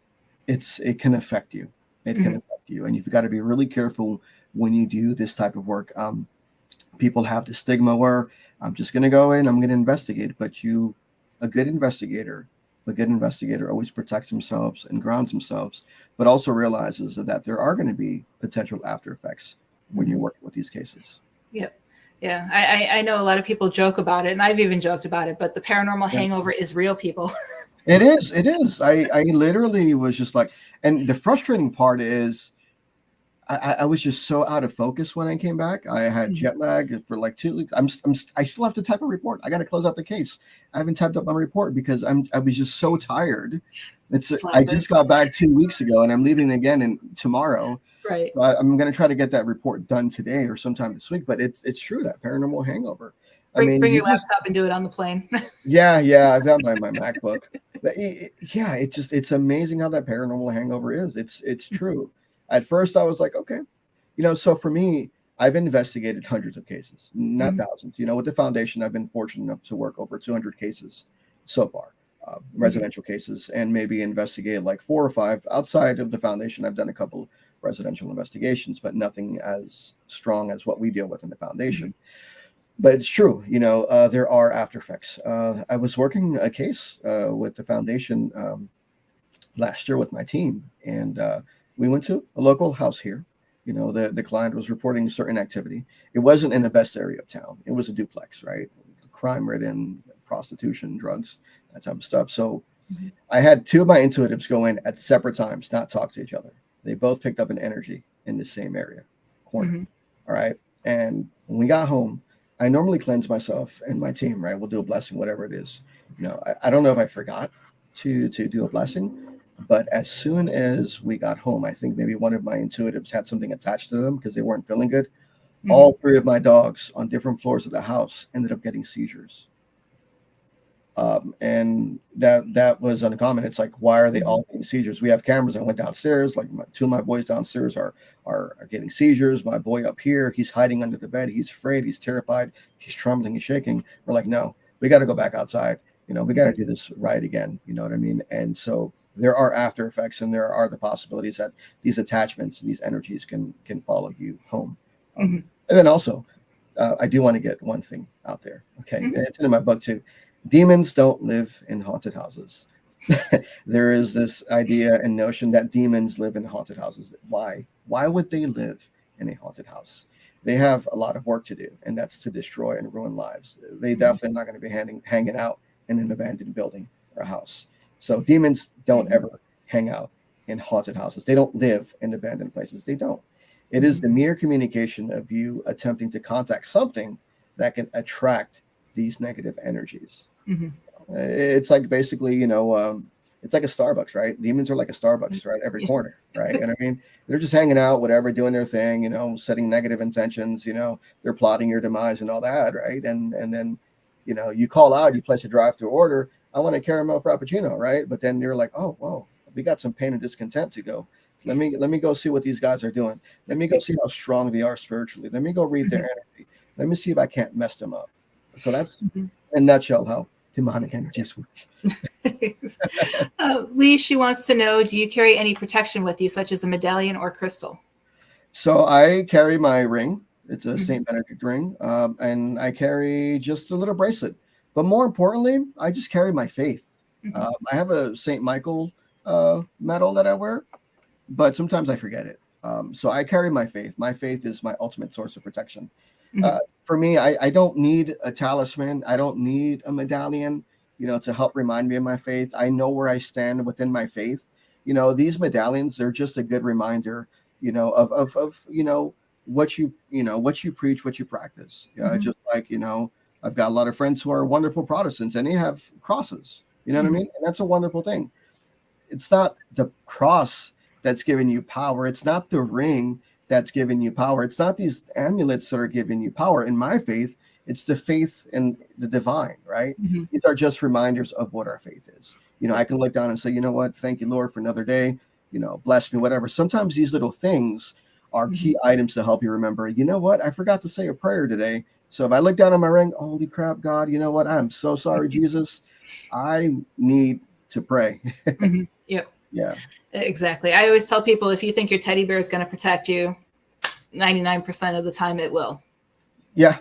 it can affect you. It can affect you, and you've got to be really careful when you do this type of work. People have the stigma where I'm just going to go in, I'm going to investigate. But a good investigator always protects themselves and grounds themselves, but also realizes that there are going to be potential after effects when you're working with these cases. Yep. Yeah. I know a lot of people joke about it, and I've even joked about it, but the paranormal hangover is real, people. It is. It is. I literally was just like, and the frustrating part is I was just so out of focus when I came back. I had jet lag for like 2 weeks. I still have to type a report. I got to close out the case. I haven't typed up my report because I was just so tired. I just got back 2 weeks ago and I'm leaving again tomorrow. Right. So I'm going to try to get that report done today or sometime this week. But it's true, that paranormal hangover. Bring your laptop and do it on the plane. Yeah, I've got my MacBook. But it's amazing how that paranormal hangover is. It's true. At first, I was like, okay, so for me, I've investigated hundreds of cases, not thousands. With the foundation, I've been fortunate enough to work over 200 cases so far, residential cases, and maybe investigate like 4 or 5 outside of the foundation. I've done a couple residential investigations, but nothing as strong as what we deal with in the foundation. But it's true, there are after effects. I was working a case with the foundation last year with my team, and we went to a local house here. The client was reporting certain activity. It wasn't in the best area of town. It was a duplex, right? Crime-ridden, prostitution, drugs, that type of stuff. So I had 2 of my intuitives go in at separate times, not talk to each other. They both picked up an energy in the same area, corner. All right. And when we got home, I normally cleanse myself and my team, right? We'll do a blessing, whatever it is. I don't know if I forgot to do a blessing, but as soon as we got home, I think maybe one of my intuitives had something attached to them because they weren't feeling good. All 3 of my dogs on different floors of the house ended up getting seizures. And that was uncommon. It's like, why are they all getting seizures? We have cameras. I went downstairs, like 2 of my boys downstairs are getting seizures. My boy up here, he's hiding under the bed. He's afraid. He's terrified. He's trembling. He's shaking. We're like, no, we got to go back outside. We got to do this right again. You know what I mean? And so there are after effects, and there are the possibilities that these attachments and these energies can follow you home. And then also, I do want to get one thing out there. Okay, it's in my book too. Demons don't live in haunted houses. There is this idea and notion that demons live in haunted houses. Why? Why would they live in a haunted house? They have a lot of work to do, and that's to destroy and ruin lives. They definitely not going to be hanging out in an abandoned building or a house. So demons don't ever hang out in haunted houses. They don't live in abandoned places. They don't. It is the mere communication of you attempting to contact something that can attract these negative energies. It's like basically, it's like a Starbucks, right? Demons are like a Starbucks, right? Every corner, right? And I mean, they're just hanging out, whatever, doing their thing, setting negative intentions, they're plotting your demise and all that, right? And then, you call out, you place a drive-through order, I want a caramel frappuccino, right? But then you're like, oh, well, we got some pain and discontent to go. Let me go see what these guys are doing. Let me go see how strong they are spiritually. Let me go read their energy. Let me see if I can't mess them up. So that's, in a nutshell, how demonic energies work. Leigh, she wants to know, do you carry any protection with you, such as a medallion or crystal? So I carry my ring. It's a St. Benedict ring. And I carry just a little bracelet. But more importantly, I just carry my faith. I have a St. Michael medal that I wear, but sometimes I forget it. So I carry my faith. My faith is my ultimate source of protection. For me, I don't need a talisman. I don't need a medallion, to help remind me of my faith. I know where I stand within my faith. These medallions, they're just a good reminder, of what you preach, what you practice. Just like, I've got a lot of friends who are wonderful Protestants and they have crosses, you know what I mean? And that's a wonderful thing. It's not the cross that's giving you power. It's not the ring that's giving you power. It's not these amulets that are giving you power. In my faith, it's the faith in the divine, right? These are just reminders of what our faith is. I can look down and say, you know what? Thank you, Lord, for another day. Bless me, whatever. Sometimes these little things are key items to help you remember, you know what? I forgot to say a prayer today. So if I look down on my ring, holy crap, God, you know what? I'm so sorry, Jesus. I need to pray. Yep. Yeah. Exactly. I always tell people, if you think your teddy bear is going to protect you, 99% of the time it will. Yeah.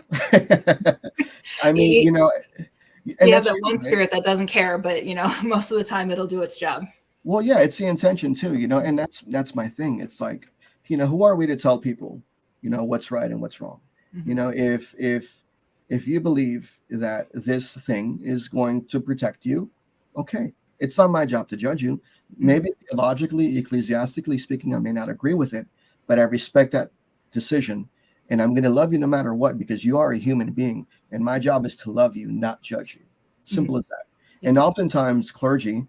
I mean, you have that one spirit that doesn't care, but most of the time it'll do its job. Well, yeah, it's the intention too, and that's my thing. It's like, who are we to tell people, what's right and what's wrong? If you believe that this thing is going to protect you, okay, It's not my job to judge you. Maybe theologically, ecclesiastically speaking, I may not agree with it, but I respect that decision. And I'm going to love you no matter what, because you are a human being. And my job is to love you, not judge you. Simple as that. And oftentimes, clergy,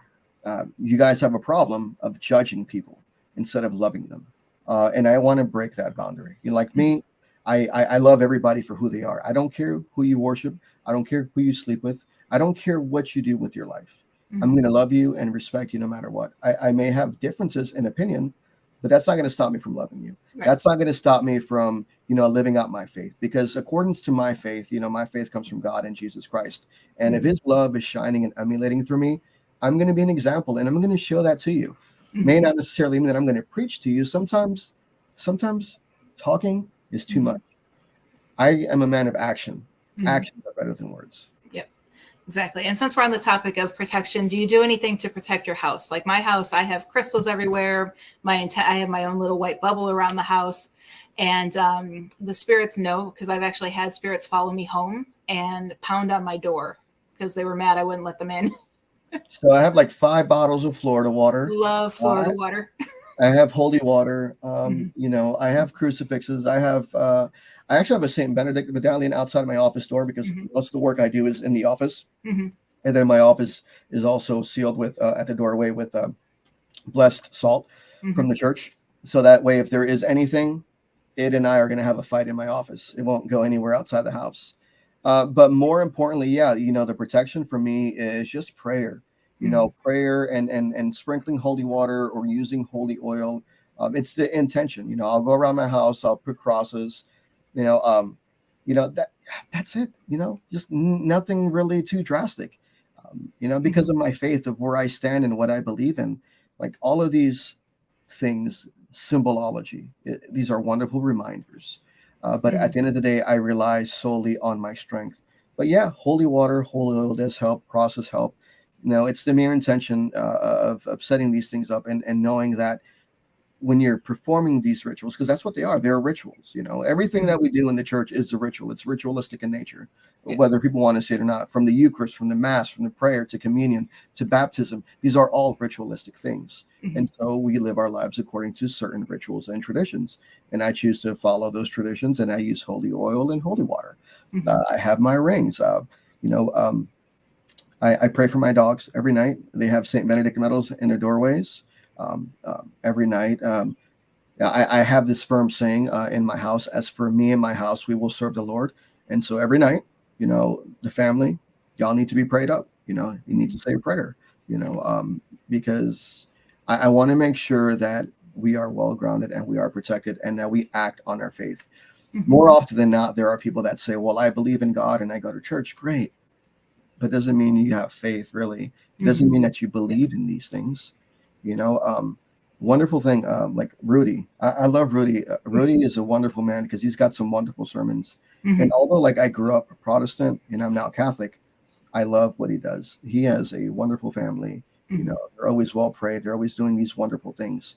you guys have a problem of judging people instead of loving them. And I want to break that boundary. You know, like me, I love everybody for who they are. I don't care who you worship. I don't care who you sleep with. I don't care what you do with your life. I'm going to love you and respect you no matter what. I may have differences in opinion, but that's not going to stop me from loving you. Right. That's not going to stop me from, living out my faith, because according to my faith, my faith comes from God and Jesus Christ. And if his love is shining and emulating through me, I'm going to be an example, and I'm going to show that to you. May not necessarily mean that I'm going to preach to you. Sometimes talking is too much. I am a man of action. Actions are better than words. Yep, exactly. And since we're on the topic of protection, do you do anything to protect your house? Like my house, I have crystals everywhere. I have my own little white bubble around the house. And the spirits know, because I've actually had spirits follow me home and pound on my door because they were mad I wouldn't let them in. So I have like 5 bottles of Florida water. Love Florida water. I have holy water. I have crucifixes. I actually have a St. Benedict medallion outside of my office door, because most of the work I do is in the office. And then my office is also sealed with at the doorway with blessed salt from the church. So that way, if there is anything, Ed and I are going to have a fight in my office. It won't go anywhere outside the house. But more importantly, the protection for me is just prayer. Prayer and sprinkling holy water or using holy oil. It's the intention. I'll go around my house. I'll put crosses. That's it. Just nothing really too drastic. Because of my faith, of where I stand and what I believe in, like all of these things, symbolology. These are wonderful reminders. But at the end of the day, I rely solely on my strength. But holy water, holy oil does help. Crosses help. It's the mere intention of setting these things up and knowing that when you're performing these rituals, because that's what they are. They're rituals. Everything that we do in the church is a ritual. It's ritualistic in nature, whether people want to say it or not. From the Eucharist, from the Mass, from the prayer to communion to baptism, these are all ritualistic things. And so we live our lives according to certain rituals and traditions. And I choose to follow those traditions, and I use holy oil and holy water. I have my rings. I pray for my dogs every night. They have St. Benedict medals in their doorways. Every night. I have this firm saying in my house, as for me and my house, we will serve the Lord. And so every night, the family, y'all need to be prayed up. You need to say a prayer, because I want to make sure that we are well grounded and we are protected and that we act on our faith. More often than not, there are people that say, well, I believe in God and I go to church. Great. But doesn't mean you have faith, really. It doesn't mean that you believe in these things. Wonderful thing. Like Rudy, I love Rudy. Rudy is a wonderful man because he's got some wonderful sermons. And although I grew up Protestant and I'm now Catholic, I love what he does. He has a wonderful family. They're always well prayed. They're always doing these wonderful things,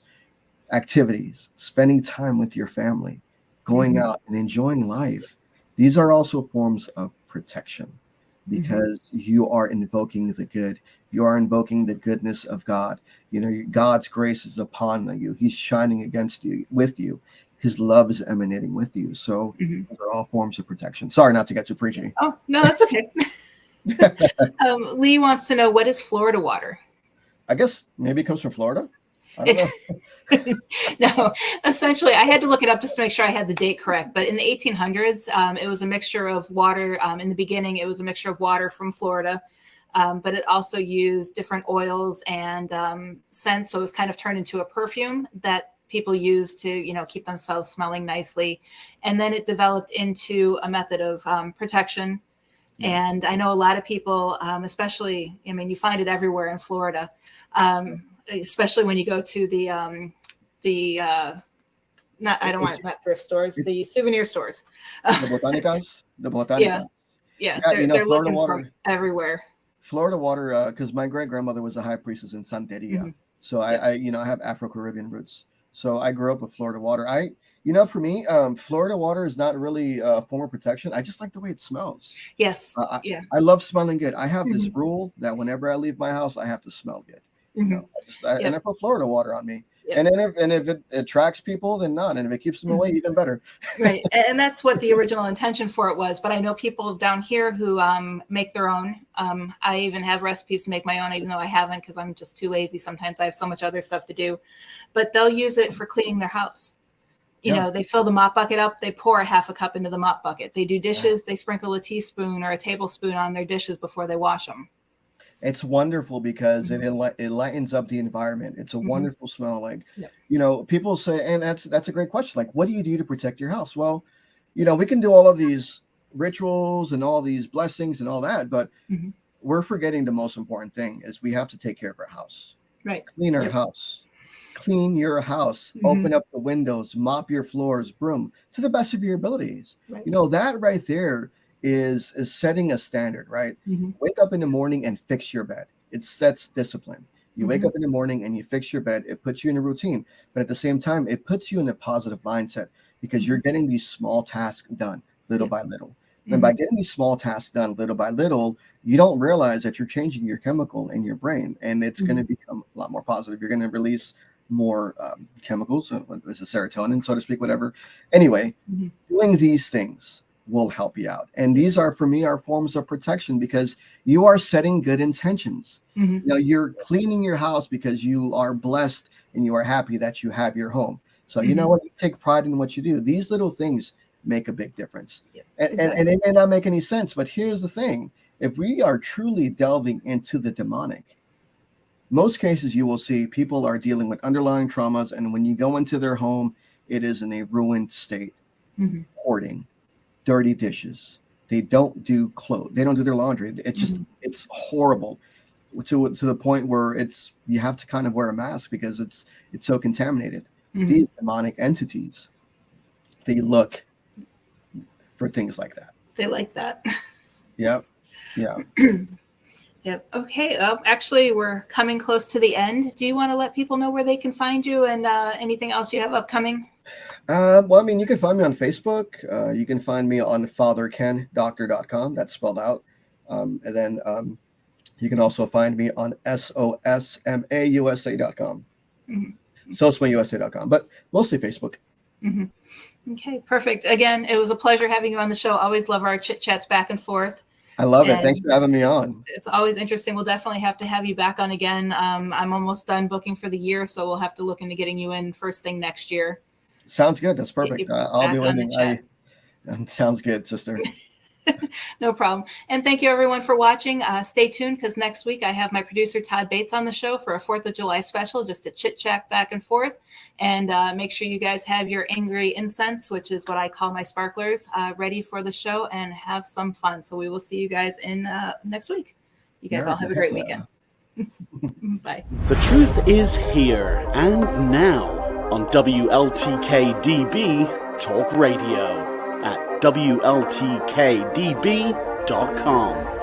activities, spending time with your family, going out and enjoying life. These are also forms of protection, because you are invoking the good. You are invoking the goodness of God. God's grace is upon you. He's shining against you, with you. His love is emanating with you. So those are all forms of protection. Sorry not to get too preachy. Oh, no, that's okay. Lee wants to know, what is Florida water? I guess maybe it comes from Florida. I don't know. No, essentially, I had to look it up just to make sure I had the date correct. But in the 1800s, it was a mixture of water. In the beginning, it was a mixture of water from Florida, but it also used different oils and scents. So it was kind of turned into a perfume that people used to, keep themselves smelling nicely. And then it developed into a method of protection. And I know a lot of people, especially, you find it everywhere in Florida. Especially when you go to the thrift stores, the souvenir stores. The botanicas. Yeah, they're looking water, for everywhere. Florida water, because my great grandmother was a high priestess in Santeria, so I have Afro-Caribbean roots. So I grew up with Florida water. For me, Florida water is not really a form of protection. I just like the way it smells. Yes. Yeah. I love smelling good. I have this rule that whenever I leave my house, I have to smell good. And I put Florida water on me. Yep. And if it attracts people, then not. And if it keeps them away, even better. Right. And that's what the original intention for it was. But I know people down here who make their own. I even have recipes to make my own, even though I haven't, because I'm just too lazy. Sometimes I have so much other stuff to do. But they'll use it for cleaning their house. They fill the mop bucket up. They pour a half a cup into the mop bucket. They do dishes. They sprinkle a teaspoon or a tablespoon on their dishes before they wash them. It's wonderful because it lightens up the environment. It's a wonderful smell. Like, people say, and that's a great question. Like, what do you do to protect your house? Well, we can do all of these rituals and all these blessings and all that, but we're forgetting the most important thing is we have to take care of our house. Right. Clean our house. Clean your house. Open up the windows. Mop your floors. Broom to the best of your abilities. Right. That right there is setting a standard, right? Wake up in the morning and fix your bed. It sets discipline. You wake up in the morning and you fix your bed. It puts you in a routine, but at the same time, it puts you in a positive mindset because you're getting these small tasks done little by little. And by getting these small tasks done little by little, you don't realize that you're changing your chemical in your brain, and it's going to become a lot more positive. You're going to release more chemicals, it's a serotonin, so to speak, whatever. Anyway, doing these things will help you out. And these are, for me, are forms of protection because you are setting good intentions. You're cleaning your house because you are blessed and you are happy that you have your home. So you know what? You take pride in what you do. These little things make a big difference. And it may not make any sense, but here's the thing. If we are truly delving into the demonic, most cases you will see people are dealing with underlying traumas. And when you go into their home, it is in a ruined state, hoarding, dirty dishes. They don't do clothes. They don't do their laundry. It's just, it's horrible to the point where you have to kind of wear a mask because it's so contaminated. These demonic entities, they look for things like that. They like that. Yep. Yeah. Yep. Okay. Actually, we're coming close to the end. Do you want to let people know where they can find you and anything else you have upcoming? Well, I mean, you can find me on Facebook. You can find me on fatherkendoctor.com. That's spelled out. And then you can also find me on sosmausa.com. sosmausa.com, but mostly Facebook. Okay, perfect. Again, it was a pleasure having you on the show. Always love our chit chats back and forth. I love it. Thanks for having me on. It's always interesting. We'll definitely have to have you back on again. I'm almost done booking for the year, so we'll have to look into getting you in first thing next year. Sounds good. That's perfect. I'll be waiting. Sounds good, sister. No problem. And thank you everyone for watching. Stay tuned because next week I have my producer Todd Bates on the show for a 4th of July special, just to chit chat back and forth. And make sure you guys have your angry incense, which is what I call my sparklers, ready for the show and have some fun. So we will see you guys in next week. You guys all have a great weekend. Bye. The truth is here and now on WLTK-DB Talk Radio at WLTK-DB.com.